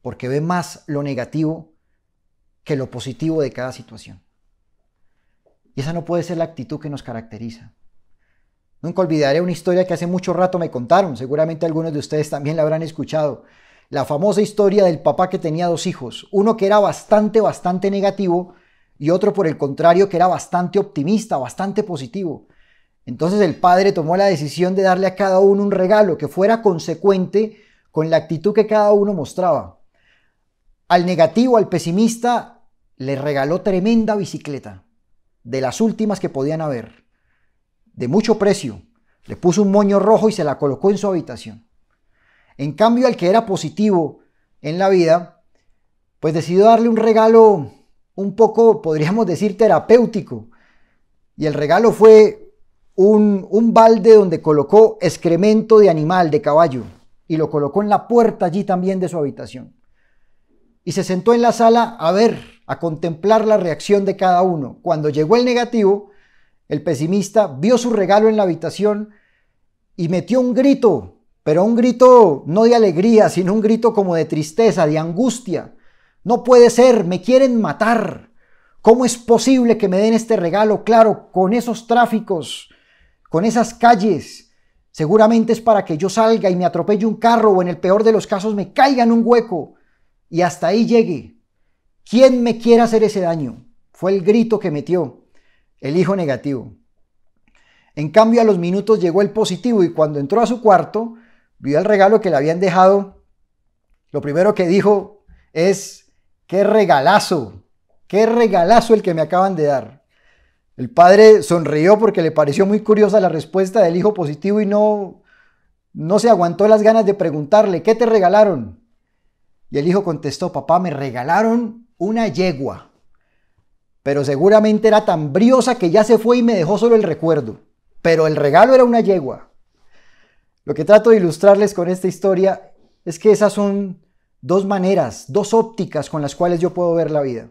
porque ve más lo negativo que lo positivo de cada situación. Y esa no puede ser la actitud que nos caracteriza. Nunca olvidaré una historia que hace mucho rato me contaron, seguramente algunos de ustedes también la habrán escuchado. La famosa historia del papá que tenía dos hijos, uno que era bastante negativo y otro por el contrario que era bastante optimista, bastante positivo. Entonces el padre tomó la decisión de darle a cada uno un regalo que fuera consecuente con la actitud que cada uno mostraba. Al negativo, al pesimista, le regaló tremenda bicicleta, de las últimas que podían haber, de mucho precio. Le puso un moño rojo y se la colocó en su habitación. En cambio, al que era positivo en la vida, pues decidió darle un regalo un poco, podríamos decir, terapéutico. Y el regalo fue un balde donde colocó excremento de animal, de caballo, y lo colocó en la puerta allí también de su habitación. Y se sentó en la sala a ver, a contemplar la reacción de cada uno. Cuando llegó el negativo, el pesimista vio su regalo en la habitación y metió un grito, pero un grito no de alegría, sino un grito como de tristeza, de angustia. No puede ser, me quieren matar. ¿Cómo es posible que me den este regalo? Claro, con esos tráficos, con esas calles, seguramente es para que yo salga y me atropelle un carro o en el peor de los casos me caiga en un hueco y hasta ahí llegue. ¿Quién me quiere hacer ese daño? Fue el grito que metió el hijo negativo. En cambio, a los minutos llegó el positivo y cuando entró a su cuarto, vio el regalo que le habían dejado. Lo primero que dijo es: ¡qué regalazo! ¡Qué regalazo el que me acaban de dar! El padre sonrió porque le pareció muy curiosa la respuesta del hijo positivo y no se aguantó las ganas de preguntarle: ¿qué te regalaron? Y el hijo contestó: papá, me regalaron una yegua, pero seguramente era tan briosa que ya se fue y me dejó solo el recuerdo, pero el regalo era una yegua. Lo que trato de ilustrarles con esta historia es que esas son dos maneras, dos ópticas con las cuales yo puedo ver la vida.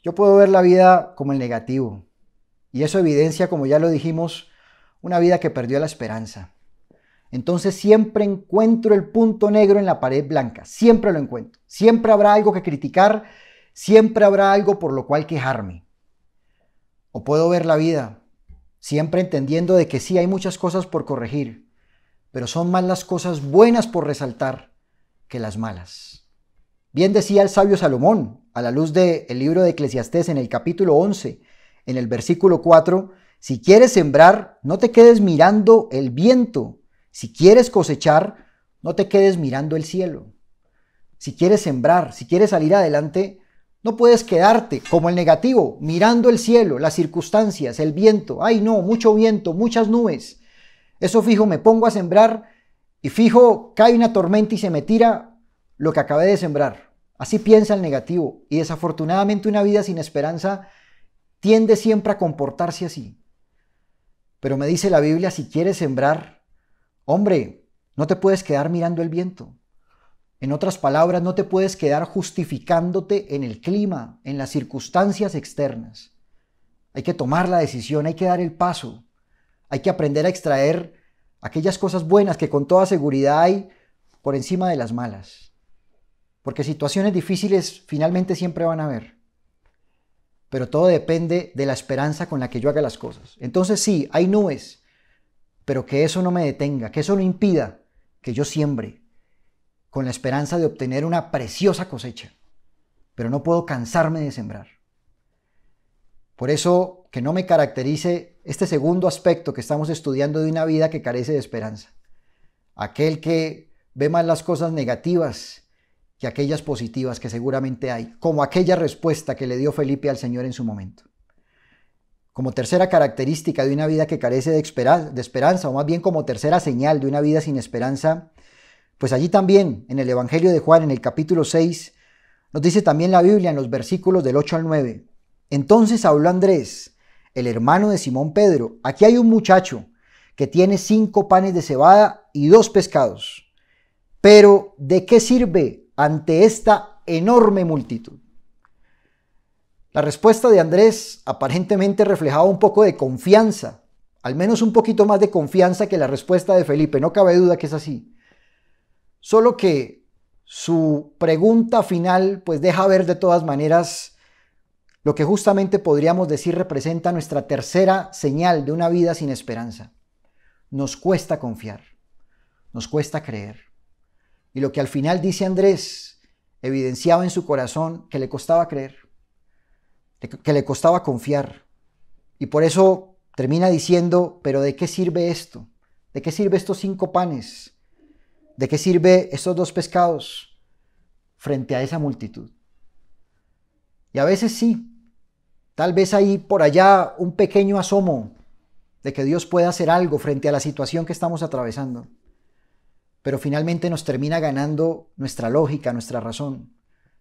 Yo puedo ver la vida como el negativo, y eso evidencia, como ya lo dijimos, una vida que perdió la esperanza. Entonces siempre encuentro el punto negro en la pared blanca, siempre lo encuentro. Siempre habrá algo que criticar, siempre habrá algo por lo cual quejarme. O puedo ver la vida siempre entendiendo de que sí hay muchas cosas por corregir, pero son más las cosas buenas por resaltar que las malas. Bien decía el sabio Salomón, a la luz del libro de Eclesiastés en el capítulo 11, en el versículo 4, si quieres sembrar, no te quedes mirando el viento. Si quieres cosechar, no te quedes mirando el cielo. Si quieres sembrar, si quieres salir adelante, no puedes quedarte como el negativo, mirando el cielo, las circunstancias, el viento. Ay no, mucho viento, muchas nubes. Eso fijo, me pongo a sembrar y fijo, cae una tormenta y se me tira lo que acabé de sembrar. Así piensa el negativo y desafortunadamente una vida sin esperanza tiende siempre a comportarse así. Pero me dice la Biblia, si quieres sembrar, hombre, no te puedes quedar mirando el viento. En otras palabras, no te puedes quedar justificándote en el clima, en las circunstancias externas. Hay que tomar la decisión, hay que dar el paso. Hay que aprender a extraer aquellas cosas buenas que con toda seguridad hay por encima de las malas. Porque situaciones difíciles finalmente siempre van a haber. Pero todo depende de la esperanza con la que yo haga las cosas. Entonces sí, hay nubes, pero que eso no me detenga, que eso no impida que yo siembre con la esperanza de obtener una preciosa cosecha. Pero no puedo cansarme de sembrar. Por eso que no me caracterice este segundo aspecto que estamos estudiando de una vida que carece de esperanza. Aquel que ve más las cosas negativas que aquellas positivas que seguramente hay, como aquella respuesta que le dio Felipe al Señor en su momento. Como tercera característica de una vida que carece de esperanza, o más bien como tercera señal de una vida sin esperanza, pues allí también, en el Evangelio de Juan, en el capítulo 6, nos dice también la Biblia en los versículos del 8 al 9. Entonces habló Andrés, el hermano de Simón Pedro: aquí hay un muchacho que tiene 5 panes de cebada y 2 pescados. Pero, ¿de qué sirve ante esta enorme multitud? La respuesta de Andrés aparentemente reflejaba un poco de confianza, al menos un poquito más de confianza que la respuesta de Felipe, no cabe duda que es así. Solo que su pregunta final pues deja ver de todas maneras lo que justamente podríamos decir representa nuestra tercera señal de una vida sin esperanza. Nos cuesta confiar, nos cuesta creer. Y lo que al final dice Andrés evidenciaba en su corazón que le costaba creer, que le costaba confiar. Y por eso termina diciendo: ¿pero de qué sirve esto? ¿De qué sirve estos 5 panes? ¿De qué sirve estos 2 pescados frente a esa multitud? Y a veces sí, tal vez hay por allá un pequeño asomo de que Dios pueda hacer algo frente a la situación que estamos atravesando. Pero finalmente nos termina ganando nuestra lógica, nuestra razón,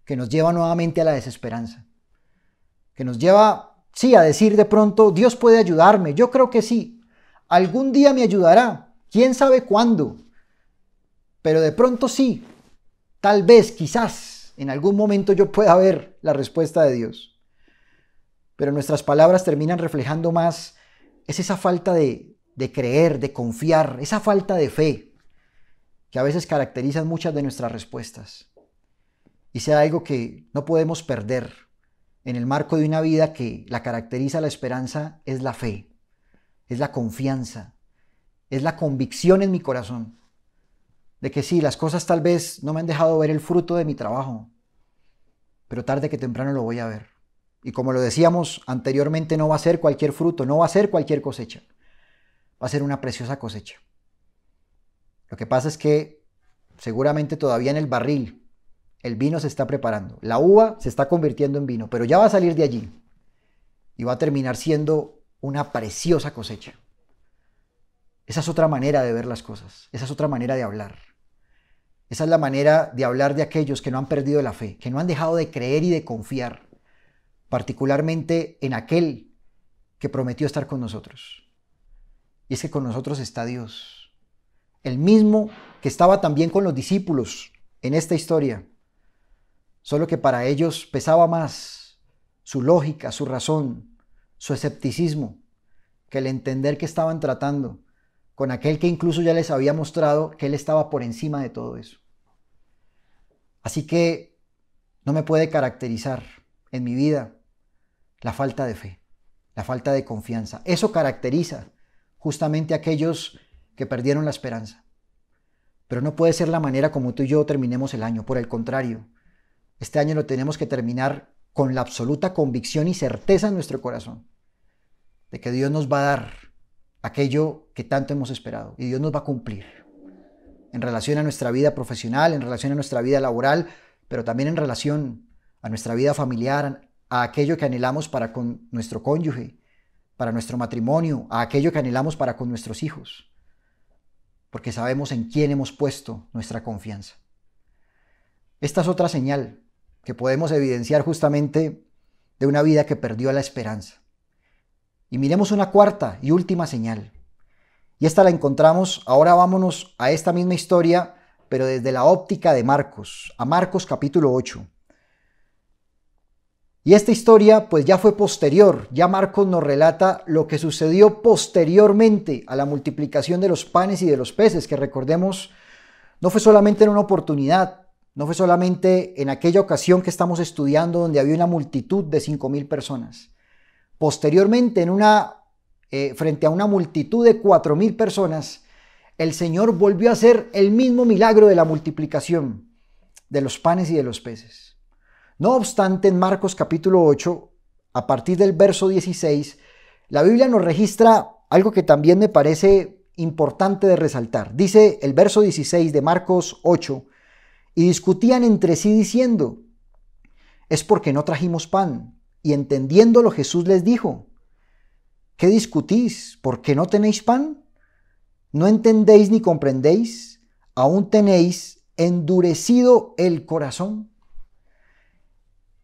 que nos lleva nuevamente a la desesperanza. Que nos lleva, sí, a decir de pronto, Dios puede ayudarme, yo creo que sí, algún día me ayudará, quién sabe cuándo. Pero de pronto sí, tal vez, quizás, en algún momento yo pueda ver la respuesta de Dios. Pero nuestras palabras terminan reflejando más es esa falta de creer, de confiar, esa falta de fe que a veces caracterizan muchas de nuestras respuestas. Y sea algo que no podemos perder en el marco de una vida que la caracteriza la esperanza, es la fe, es la confianza, es la convicción en mi corazón de que sí, las cosas tal vez no me han dejado ver el fruto de mi trabajo, pero tarde que temprano lo voy a ver. Y como lo decíamos anteriormente, no va a ser cualquier fruto, no va a ser cualquier cosecha. Va a ser una preciosa cosecha. Lo que pasa es que seguramente todavía en el barril el vino se está preparando. La uva se está convirtiendo en vino, pero ya va a salir de allí. Y va a terminar siendo una preciosa cosecha. Esa es otra manera de ver las cosas. Esa es otra manera de hablar. Esa es la manera de hablar de aquellos que no han perdido la fe, que no han dejado de creer y de confiar, particularmente en aquel que prometió estar con nosotros. Y es que con nosotros está Dios, el mismo que estaba también con los discípulos en esta historia, solo que para ellos pesaba más su lógica, su razón, su escepticismo, que el entender que estaban tratando con aquel que incluso ya les había mostrado que Él estaba por encima de todo eso. Así que no me puede caracterizar en mi vida la falta de fe, la falta de confianza. Eso caracteriza justamente a aquellos que perdieron la esperanza. Pero no puede ser la manera como tú y yo terminemos el año. Por el contrario, este año lo tenemos que terminar con la absoluta convicción y certeza en nuestro corazón de que Dios nos va a dar aquello que tanto hemos esperado y Dios nos va a cumplir en relación a nuestra vida profesional, en relación a nuestra vida laboral, pero también en relación a nuestra vida familiar, a aquello que anhelamos para con nuestro cónyuge, para nuestro matrimonio, a aquello que anhelamos para con nuestros hijos, porque sabemos en quién hemos puesto nuestra confianza. Esta es otra señal que podemos evidenciar justamente de una vida que perdió la esperanza. Y miremos una cuarta y última señal. Y esta la encontramos, ahora vámonos a esta misma historia, pero desde la óptica de Marcos, a Marcos capítulo 8. Y esta historia pues ya fue posterior, ya Marcos nos relata lo que sucedió posteriormente a la multiplicación de los panes y de los peces, que recordemos, no fue solamente en una oportunidad, no fue solamente en aquella ocasión que estamos estudiando donde había una multitud de 5,000 personas. Posteriormente, frente a una multitud de 4,000 personas, el Señor volvió a hacer el mismo milagro de la multiplicación de los panes y de los peces. No obstante, en Marcos capítulo 8, a partir del verso 16, la Biblia nos registra algo que también me parece importante de resaltar. Dice el verso 16 de Marcos 8, y discutían entre sí diciendo, es porque no trajimos pan. Y entendiéndolo Jesús les dijo, ¿qué discutís? ¿Por qué no tenéis pan? ¿No entendéis ni comprendéis? ¿Aún tenéis endurecido el corazón?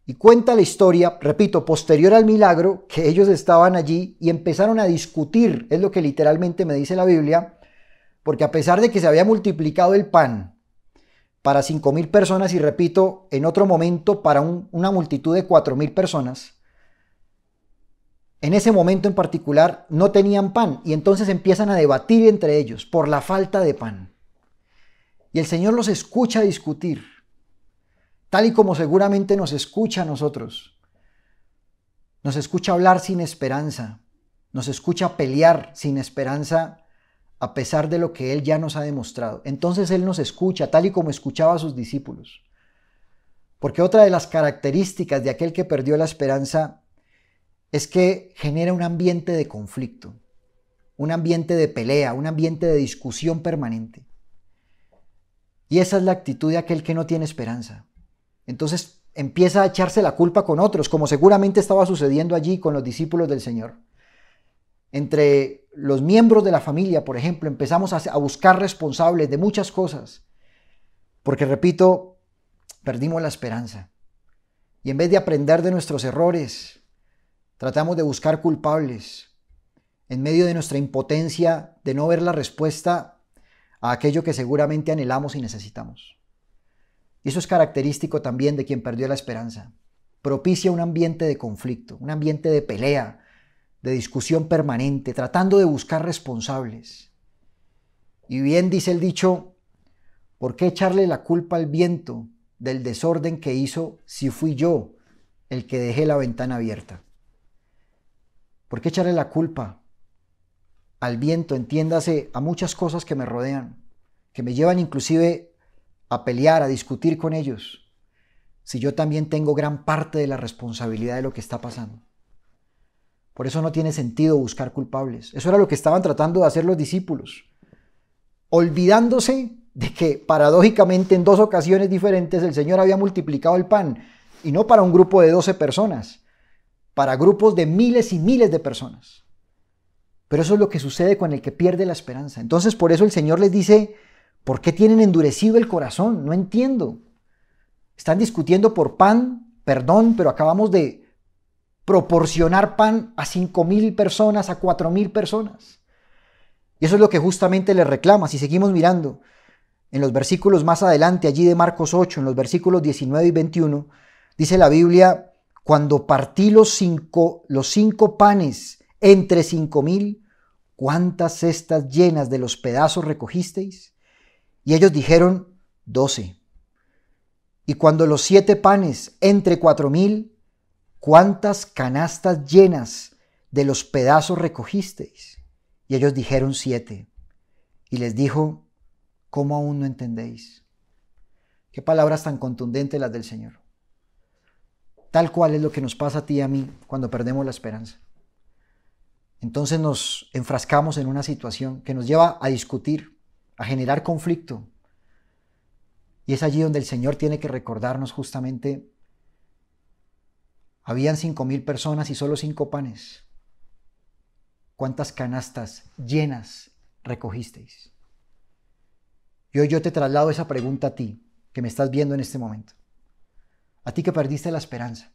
Y cuenta la historia, repito, posterior al milagro, que ellos estaban allí y empezaron a discutir, es lo que literalmente me dice la Biblia, porque a pesar de que se había multiplicado el pan para 5,000 personas y repito, en otro momento para una multitud de 4,000 personas, en ese momento en particular no tenían pan y entonces empiezan a debatir entre ellos por la falta de pan. Y el Señor los escucha discutir, tal y como seguramente nos escucha a nosotros. Nos escucha hablar sin esperanza, nos escucha pelear sin esperanza a pesar de lo que Él ya nos ha demostrado. Entonces Él nos escucha, tal y como escuchaba a sus discípulos. Porque otra de las características de aquel que perdió la esperanza es que genera un ambiente de conflicto, un ambiente de pelea, un ambiente de discusión permanente. Y esa es la actitud de aquel que no tiene esperanza. Entonces empieza a echarse la culpa con otros, como seguramente estaba sucediendo allí con los discípulos del Señor. Entre los miembros de la familia, por ejemplo, empezamos a buscar responsables de muchas cosas, porque, repito, perdimos la esperanza. Y en vez de aprender de nuestros errores, tratamos de buscar culpables en medio de nuestra impotencia de no ver la respuesta a aquello que seguramente anhelamos y necesitamos. Y eso es característico también de quien perdió la esperanza. Propicia un ambiente de conflicto, un ambiente de pelea, de discusión permanente, tratando de buscar responsables. Y bien dice el dicho, ¿por qué echarle la culpa al viento del desorden que hizo si fui yo el que dejé la ventana abierta? ¿Por qué echarle la culpa al viento? Entiéndase, a muchas cosas que me rodean, que me llevan inclusive a pelear, a discutir con ellos, si yo también tengo gran parte de la responsabilidad de lo que está pasando. Por eso no tiene sentido buscar culpables. Eso era lo que estaban tratando de hacer los discípulos, olvidándose de que paradójicamente en 2 ocasiones diferentes el Señor había multiplicado el pan, y no para un grupo de 12 personas, para grupos de miles y miles de personas. Pero eso es lo que sucede con el que pierde la esperanza. Entonces por eso el Señor les dice, ¿por qué tienen endurecido el corazón? No entiendo. Están discutiendo por pan, perdón, pero acabamos de proporcionar pan a 5,000 personas, a 4,000 personas. Y eso es lo que justamente les reclama. Si seguimos mirando en los versículos más adelante, allí de Marcos 8, en los versículos 19 y 21, dice la Biblia, cuando partí los 5 panes entre 5,000, ¿cuántas cestas llenas de los pedazos recogisteis? Y ellos dijeron, 12. Y cuando los 7 panes entre 4,000, ¿cuántas canastas llenas de los pedazos recogisteis? Y ellos dijeron 7. Y les dijo, ¿cómo aún no entendéis? Qué palabras tan contundentes las del Señor. Tal cual es lo que nos pasa a ti y a mí cuando perdemos la esperanza. Entonces nos enfrascamos en una situación que nos lleva a discutir, a generar conflicto. Y es allí donde el Señor tiene que recordarnos justamente, habían 5,000 personas y solo 5 panes. ¿Cuántas canastas llenas recogisteis? Y hoy yo te traslado esa pregunta a ti, que me estás viendo en este momento. A ti que perdiste la esperanza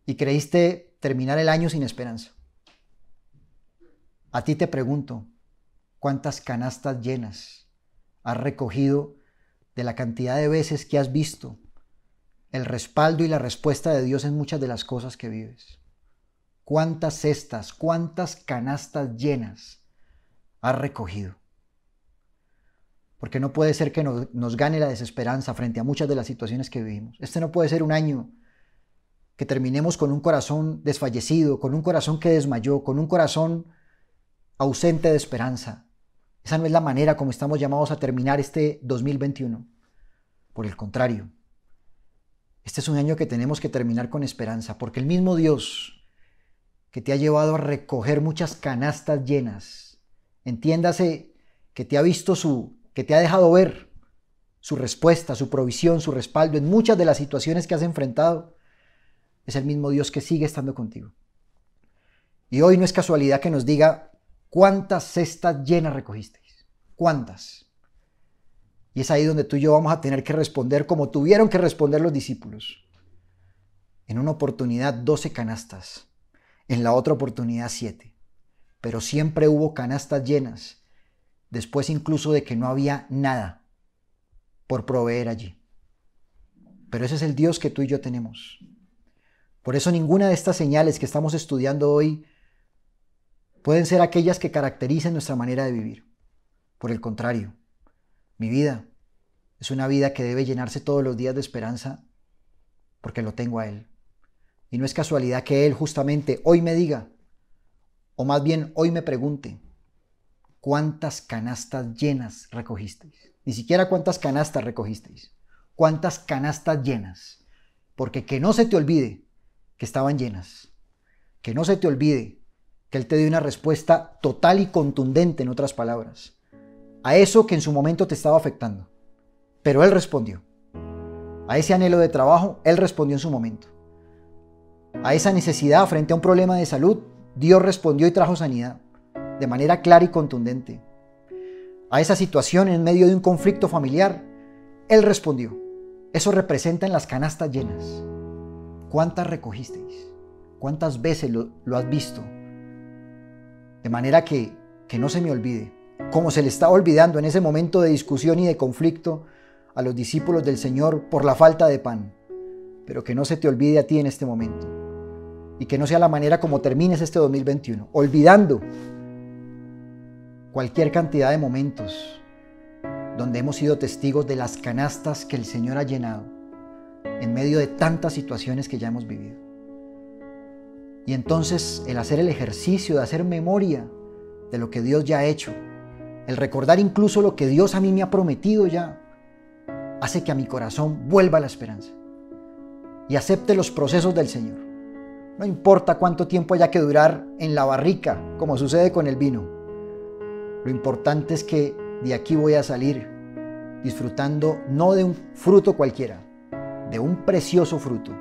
y creíste terminar el año sin esperanza. A ti te pregunto, ¿cuántas canastas llenas has recogido de la cantidad de veces que has visto el respaldo y la respuesta de Dios en muchas de las cosas que vives? ¿Cuántas cestas, cuántas canastas llenas has recogido? Porque no puede ser que nos gane la desesperanza frente a muchas de las situaciones que vivimos. Este no puede ser un año que terminemos con un corazón desfallecido, con un corazón que desmayó, con un corazón ausente de esperanza. Esa no es la manera como estamos llamados a terminar este 2021. Por el contrario, este es un año que tenemos que terminar con esperanza, porque el mismo Dios que te ha llevado a recoger muchas canastas llenas, entiéndase que te ha visto que te ha dejado ver su respuesta, su provisión, su respaldo en muchas de las situaciones que has enfrentado, es el mismo Dios que sigue estando contigo. Y hoy no es casualidad que nos diga, ¿cuántas cestas llenas recogisteis? ¿Cuántas? Y es ahí donde tú y yo vamos a tener que responder como tuvieron que responder los discípulos. En una oportunidad 12 canastas, en la otra oportunidad 7. Pero siempre hubo canastas llenas, después incluso de que no había nada por proveer allí. Pero ese es el Dios que tú y yo tenemos. Por eso ninguna de estas señales que estamos estudiando hoy pueden ser aquellas que caractericen nuestra manera de vivir. Por el contrario, mi vida es una vida que debe llenarse todos los días de esperanza porque lo tengo a Él. Y no es casualidad que Él justamente hoy me diga, o más bien hoy me pregunte, ¿cuántas canastas llenas recogisteis? Ni siquiera cuántas canastas recogisteis. ¿Cuántas canastas llenas? Porque que no se te olvide que estaban llenas. Que no se te olvide que Él te dio una respuesta total y contundente, en otras palabras, a eso que en su momento te estaba afectando. pero Él respondió. A ese anhelo de trabajo, Él respondió en su momento. A esa necesidad frente a un problema de salud, Dios respondió y trajo sanidad, de manera clara y contundente. A esa situación en medio de un conflicto familiar, Él respondió. Eso representa en las canastas llenas. ¿Cuántas recogisteis? ¿Cuántas veces lo has visto? De manera que no se me olvide, como se le estaba olvidando en ese momento de discusión y de conflicto a los discípulos del Señor por la falta de pan, pero que no se te olvide a ti en este momento, y que no sea la manera como termines este 2021, olvidando cualquier cantidad de momentos donde hemos sido testigos de las canastas que el Señor ha llenado en medio de tantas situaciones que ya hemos vivido. Y entonces el hacer el ejercicio de hacer memoria de lo que Dios ya ha hecho, el recordar incluso lo que Dios a mí me ha prometido ya, hace que a mi corazón vuelva la esperanza y acepte los procesos del Señor. No importa cuánto tiempo haya que durar en la barrica, como sucede con el vino. Lo importante es que de aquí voy a salir disfrutando no de un fruto cualquiera, de un precioso fruto,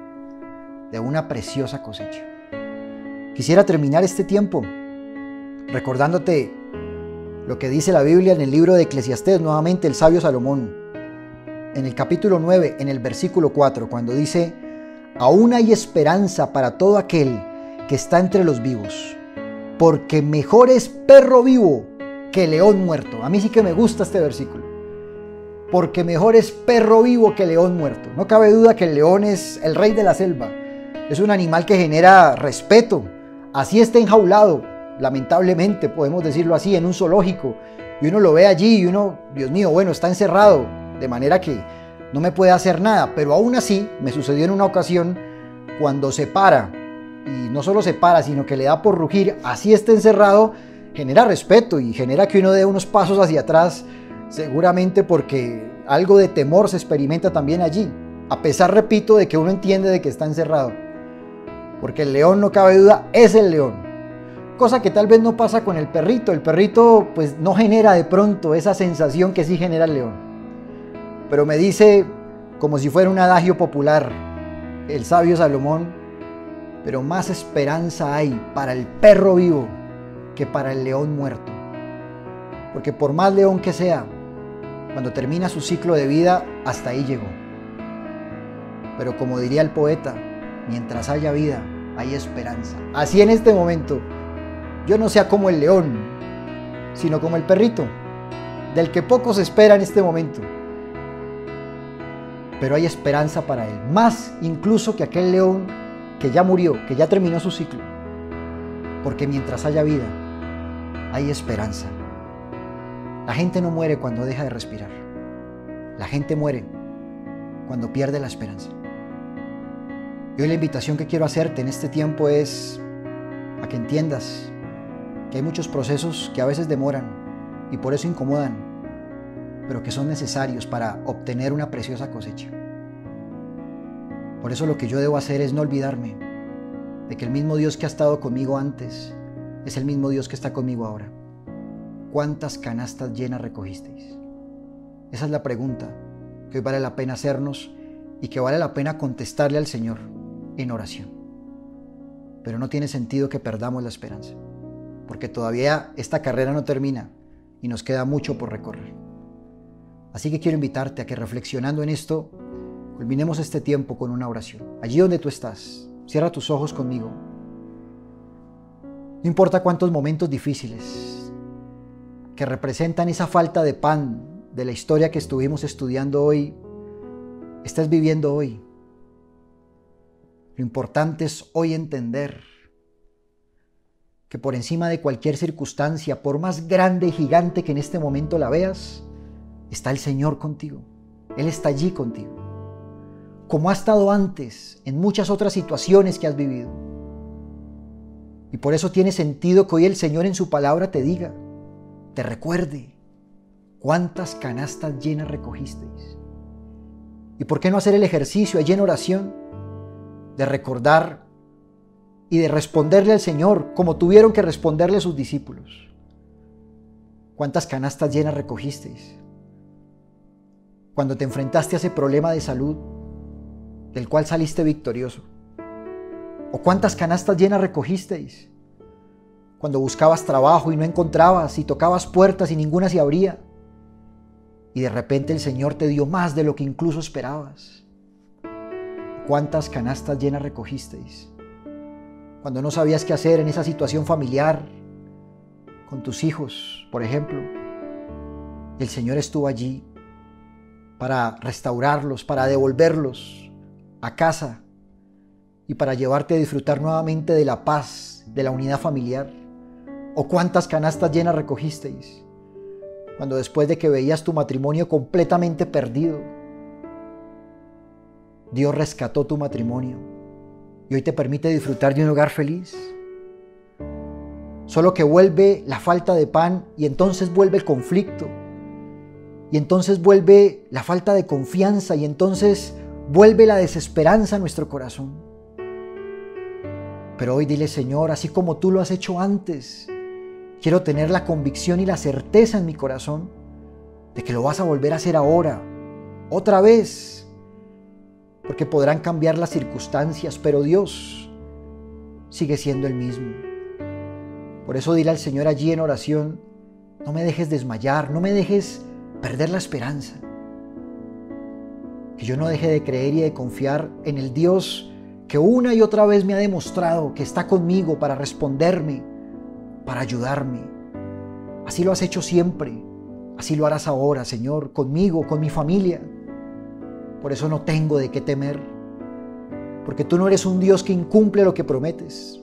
de una preciosa cosecha. Quisiera terminar este tiempo recordándote lo que dice la Biblia en el libro de Eclesiastés, nuevamente el sabio Salomón, en el capítulo 9, en el versículo 4, cuando dice: aún hay esperanza para todo aquel que está entre los vivos, porque mejor es perro vivo que león muerto. A mí sí que me gusta este versículo, porque mejor es perro vivo que león muerto. No cabe duda que el león es el rey de la selva, es un animal que genera respeto, así está enjaulado, lamentablemente podemos decirlo así, en un zoológico, y uno lo ve allí y uno, Dios mío, bueno, está encerrado, de manera que no me puede hacer nada, pero aún así me sucedió en una ocasión cuando se para, y no solo se para, sino que le da por rugir, así está encerrado, genera respeto y genera que uno dé unos pasos hacia atrás, seguramente porque algo de temor se experimenta también allí, a pesar, repito, de que uno entiende de que está encerrado, porque el león, no cabe duda, es el león, cosa que tal vez no pasa con el perrito pues no genera de pronto esa sensación que sí genera el león. Pero me dice, como si fuera un adagio popular, el sabio Salomón: pero más esperanza hay para el perro vivo que para el león muerto. Porque por más león que sea, cuando termina su ciclo de vida, hasta ahí llegó. Pero como diría el poeta, mientras haya vida, hay esperanza. Así en este momento, yo no sea como el león, sino como el perrito, del que poco se espera en este momento. Pero hay esperanza para él, más incluso que aquel león que ya murió, que ya terminó su ciclo. Porque mientras haya vida, hay esperanza. La gente no muere cuando deja de respirar. La gente muere cuando pierde la esperanza. Y hoy la invitación que quiero hacerte en este tiempo es a que entiendas que hay muchos procesos que a veces demoran y por eso incomodan, pero que son necesarios para obtener una preciosa cosecha. Por eso lo que yo debo hacer es no olvidarme de que el mismo Dios que ha estado conmigo antes es el mismo Dios que está conmigo ahora. ¿Cuántas canastas llenas recogisteis? Esa es la pregunta que hoy vale la pena hacernos y que vale la pena contestarle al Señor en oración. Pero no tiene sentido que perdamos la esperanza, porque todavía esta carrera no termina y nos queda mucho por recorrer. Así que quiero invitarte a que, reflexionando en esto, culminemos este tiempo con una oración. Allí donde tú estás, cierra tus ojos conmigo. No importa cuántos momentos difíciles que representan esa falta de pan de la historia que estuvimos estudiando hoy, estés viviendo hoy. Lo importante es hoy entender que por encima de cualquier circunstancia, por más grande y gigante que en este momento la veas, está el Señor contigo. Él está allí contigo, como ha estado antes en muchas otras situaciones que has vivido. Y por eso tiene sentido que hoy el Señor en su palabra te diga, te recuerde, cuántas canastas llenas recogisteis. ¿Y por qué no hacer el ejercicio allí en oración de recordar y de responderle al Señor como tuvieron que responderle a sus discípulos? ¿Cuántas canastas llenas recogisteis? cuando te enfrentaste a ese problema de salud del cual saliste victorioso? ¿O cuántas canastas llenas recogisteis cuando buscabas trabajo y no encontrabas, y tocabas puertas y ninguna se abría, y de repente el Señor te dio más de lo que incluso esperabas? ¿Cuántas canastas llenas recogisteis cuando no sabías qué hacer en esa situación familiar con tus hijos, por ejemplo? El Señor estuvo allí para restaurarlos, para devolverlos a casa y para llevarte a disfrutar nuevamente de la paz, de la unidad familiar. ¿O cuántas canastas llenas recogisteis cuando después de que veías tu matrimonio completamente perdido, Dios rescató tu matrimonio y hoy te permite disfrutar de un hogar feliz? Solo que vuelve la falta de pan, y entonces vuelve el conflicto, y entonces vuelve la falta de confianza, y entonces vuelve la desesperanza a nuestro corazón. Pero hoy dile: Señor, así como tú lo has hecho antes, quiero tener la convicción y la certeza en mi corazón de que lo vas a volver a hacer ahora, otra vez, porque podrán cambiar las circunstancias, pero Dios sigue siendo el mismo. Por eso dile al Señor allí en oración: no me dejes desmayar, no me dejes perder la esperanza. Que yo no deje de creer y de confiar en el Dios que una y otra vez me ha demostrado que está conmigo para responderme, para ayudarme. Así lo has hecho siempre, así lo harás ahora, Señor, conmigo, con mi familia. Por eso no tengo de qué temer, porque tú no eres un Dios que incumple lo que prometes.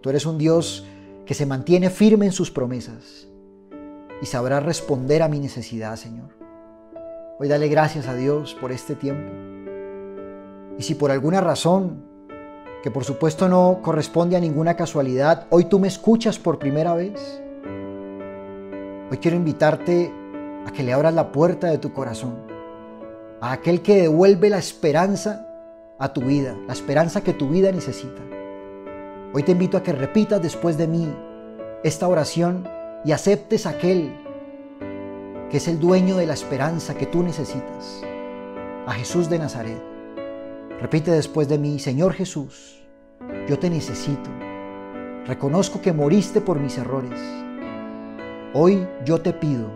Tú eres un Dios que se mantiene firme en sus promesas y sabrá responder a mi necesidad, Señor. Hoy dale gracias a Dios por este tiempo. Y si por alguna razón, que por supuesto no corresponde a ninguna casualidad, hoy tú me escuchas por primera vez, hoy quiero invitarte a que le abras la puerta de tu corazón a aquel que devuelve la esperanza a tu vida, la esperanza que tu vida necesita. Hoy te invito a que repitas después de mí esta oración y aceptes a aquel que es el dueño de la esperanza que tú necesitas, a Jesús de Nazaret. Repite después de mí: Señor Jesús, yo te necesito. Reconozco que moriste por mis errores. Hoy yo te pido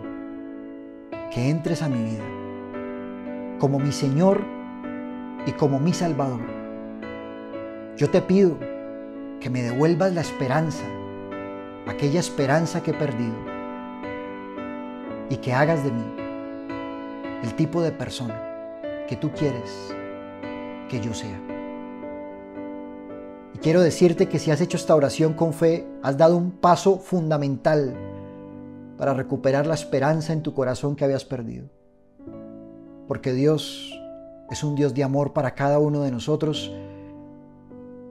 que entres a mi vida como mi Señor y como mi Salvador. Yo te pido que me devuelvas la esperanza, aquella esperanza que he perdido, y que hagas de mí el tipo de persona que tú quieres que yo sea. Y quiero decirte que si has hecho esta oración con fe, has dado un paso fundamental para recuperar la esperanza en tu corazón que habías perdido. Porque Dios es un Dios de amor para cada uno de nosotros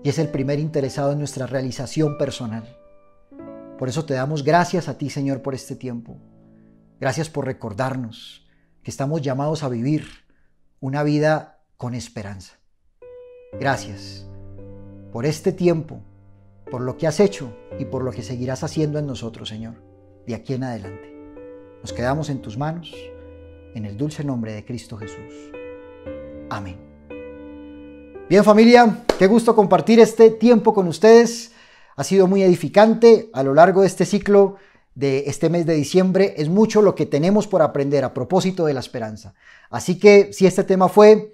y es el primer interesado en nuestra realización personal. Por eso te damos gracias a ti, Señor, por este tiempo. Gracias por recordarnos que estamos llamados a vivir una vida con esperanza. Gracias por este tiempo, por lo que has hecho y por lo que seguirás haciendo en nosotros, Señor, de aquí en adelante. Nos quedamos en tus manos, en el dulce nombre de Cristo Jesús. Amén. Bien, familia, qué gusto compartir este tiempo con ustedes. Ha sido muy edificante a lo largo de este ciclo de este mes de diciembre. Es mucho lo que tenemos por aprender a propósito de la esperanza. Así que si este tema fue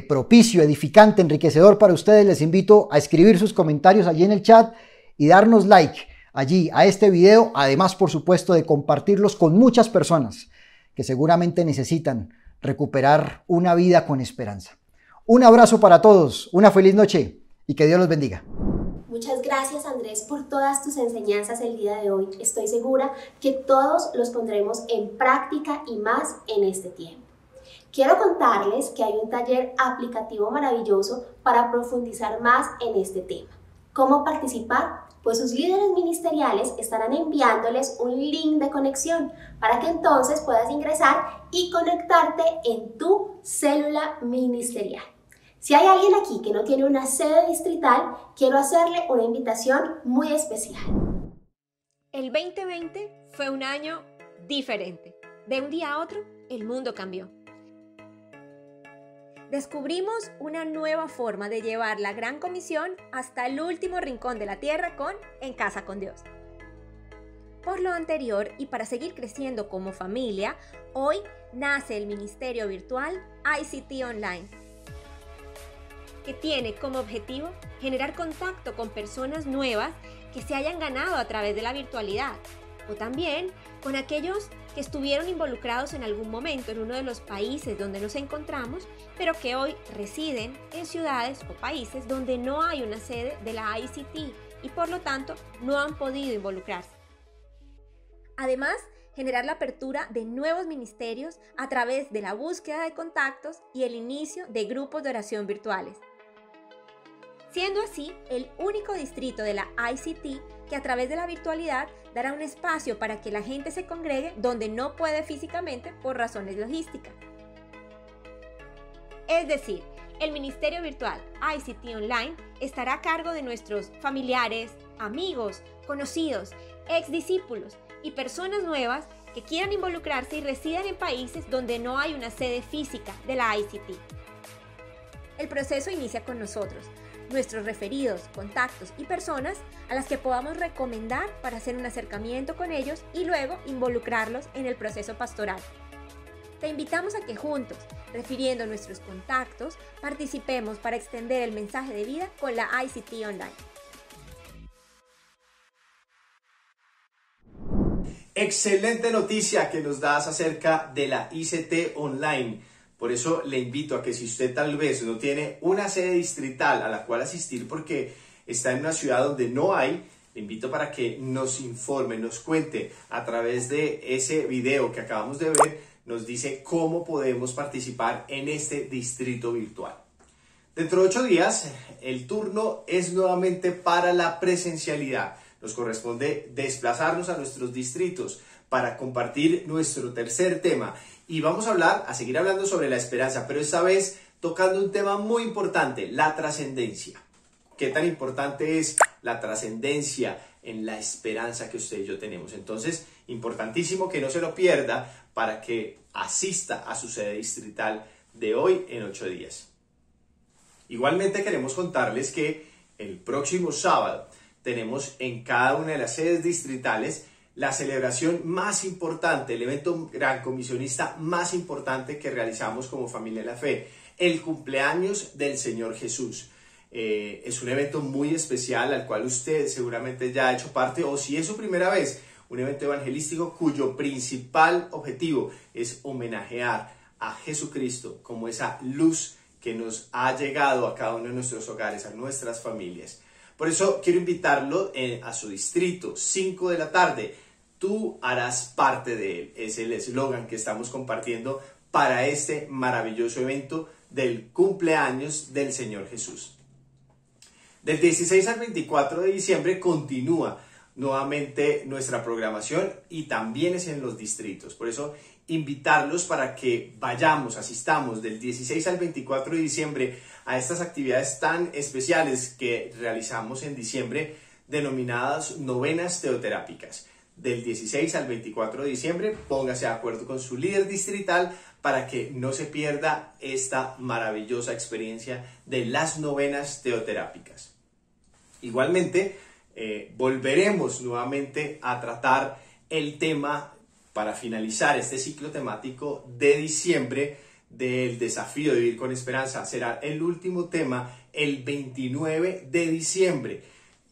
propicio, edificante, enriquecedor para ustedes, les invito a escribir sus comentarios allí en el chat y darnos like allí a este video. Además, por supuesto, de compartirlos con muchas personas que seguramente necesitan recuperar una vida con esperanza. Un abrazo para todos, una feliz noche y que Dios los bendiga. Muchas gracias, Andrés, por todas tus enseñanzas el día de hoy. Estoy segura que todos los pondremos en práctica y más en este tiempo. Quiero contarles que hay un taller aplicativo maravilloso para profundizar más en este tema. ¿Cómo participar? Pues sus líderes ministeriales estarán enviándoles un link de conexión para que entonces puedas ingresar y conectarte en tu célula ministerial. Si hay alguien aquí que no tiene una sede distrital, quiero hacerle una invitación muy especial. El 2020 fue un año diferente. De un día a otro, el mundo cambió. descubrimos una nueva forma de llevar la Gran Comisión hasta el último rincón de la tierra con En Casa con Dios. Por lo anterior, y para seguir creciendo como familia, hoy nace el Ministerio Virtual ICT Online, que tiene como objetivo generar contacto con personas nuevas que se hayan ganado a través de la virtualidad, o también con aquellos que estuvieron involucrados en algún momento en uno de los países donde nos encontramos, pero que hoy residen en ciudades o países donde no hay una sede de la ICT y por lo tanto no han podido involucrarse. Además, generar la apertura de nuevos ministerios a través de la búsqueda de contactos y el inicio de grupos de oración virtuales. Siendo así el único distrito de la ICT que a través de la virtualidad dará un espacio para que la gente se congregue donde no puede físicamente por razones logísticas. Es decir, el Ministerio Virtual ICT Online estará a cargo de nuestros familiares, amigos, conocidos, exdiscípulos y personas nuevas que quieran involucrarse y residan en países donde no hay una sede física de la ICT. El proceso inicia con nosotros, nuestros referidos, contactos y personas a las que podamos recomendar para hacer un acercamiento con ellos y luego involucrarlos en el proceso pastoral. Te invitamos a que juntos, refiriendo nuestros contactos, participemos para extender el mensaje de vida con la ICT Online. Excelente noticia que nos das acerca de la ICT Online. Por eso le invito a que si usted tal vez no tiene una sede distrital a la cual asistir porque está en una ciudad donde no hay, le invito para que nos informe, nos cuente a través de ese video que acabamos de ver, nos dice cómo podemos participar en este distrito virtual. Dentro de 8 días, el turno es nuevamente para la presencialidad. Nos corresponde desplazarnos a nuestros distritos para compartir nuestro tercer tema. Y vamos a seguir hablando sobre la esperanza, pero esta vez tocando un tema muy importante, la trascendencia. ¿Qué tan importante es la trascendencia en la esperanza que usted y yo tenemos? Entonces, importantísimo que no se lo pierda para que asista a su sede distrital de hoy en 8 días. Igualmente queremos contarles que el próximo sábado tenemos en cada una de las sedes distritales la celebración más importante, el evento gran comisionista más importante que realizamos como familia de la fe, el cumpleaños del Señor Jesús. Es un evento muy especial al cual usted seguramente ya ha hecho parte, o si es su primera vez, un evento evangelístico cuyo principal objetivo es homenajear a Jesucristo como esa luz que nos ha llegado a cada uno de nuestros hogares, a nuestras familias. Por eso quiero invitarlo a su distrito, 5 de la tarde. Tú harás parte de él. Es el eslogan que estamos compartiendo para este maravilloso evento del cumpleaños del Señor Jesús. Del 16 al 24 de diciembre continúa nuevamente nuestra programación y también es en los distritos. Por eso invitarlos para que vayamos, asistamos del 16 al 24 de diciembre a estas actividades tan especiales que realizamos en diciembre, denominadas novenas teoterápicas. Del 16 al 24 de diciembre, póngase de acuerdo con su líder distrital para que no se pierda esta maravillosa experiencia de las novenas teoterápicas. Igualmente, volveremos nuevamente a tratar el tema para finalizar este ciclo temático de diciembre del desafío de vivir con esperanza. Será el último tema el 29 de diciembre.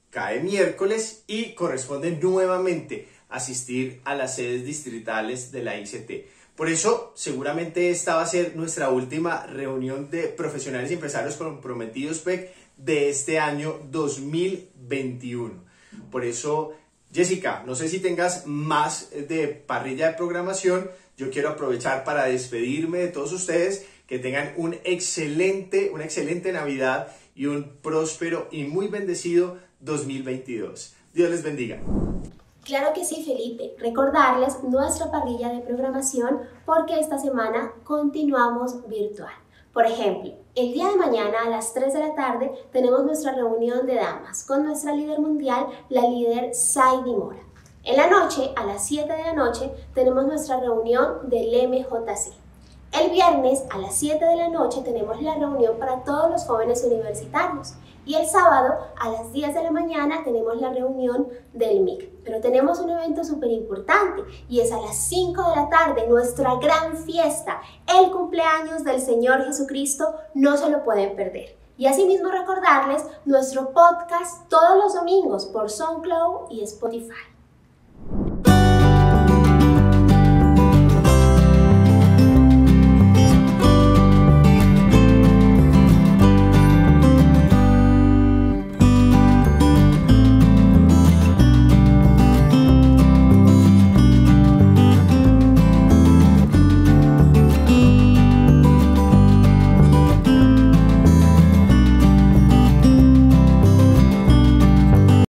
Cae miércoles y corresponde nuevamente asistir a las sedes distritales de la ICT. Por eso, seguramente esta va a ser nuestra última reunión de profesionales y empresarios comprometidos PEC de este año 2021. Por eso, Jessica, no sé si tengas más de parrilla de programación. Yo quiero aprovechar para despedirme de todos ustedes, que tengan una excelente Navidad y un próspero y muy bendecido 2022. Dios les bendiga. Claro que sí, Felipe. Recordarles nuestra parrilla de programación porque esta semana continuamos virtual. Por ejemplo, el día de mañana a las 3 de la tarde tenemos nuestra reunión de damas con nuestra líder mundial, la líder Saidi Mora. En la noche, a las 7 de la noche, tenemos nuestra reunión del MJC. El viernes a las 7 de la noche tenemos la reunión para todos los jóvenes universitarios y el sábado a las 10 de la mañana tenemos la reunión del MIC. Pero tenemos un evento súper importante y es a las 5 de la tarde, nuestra gran fiesta, el cumpleaños del Señor Jesucristo, no se lo pueden perder. Y asimismo recordarles nuestro podcast todos los domingos por SoundCloud y Spotify.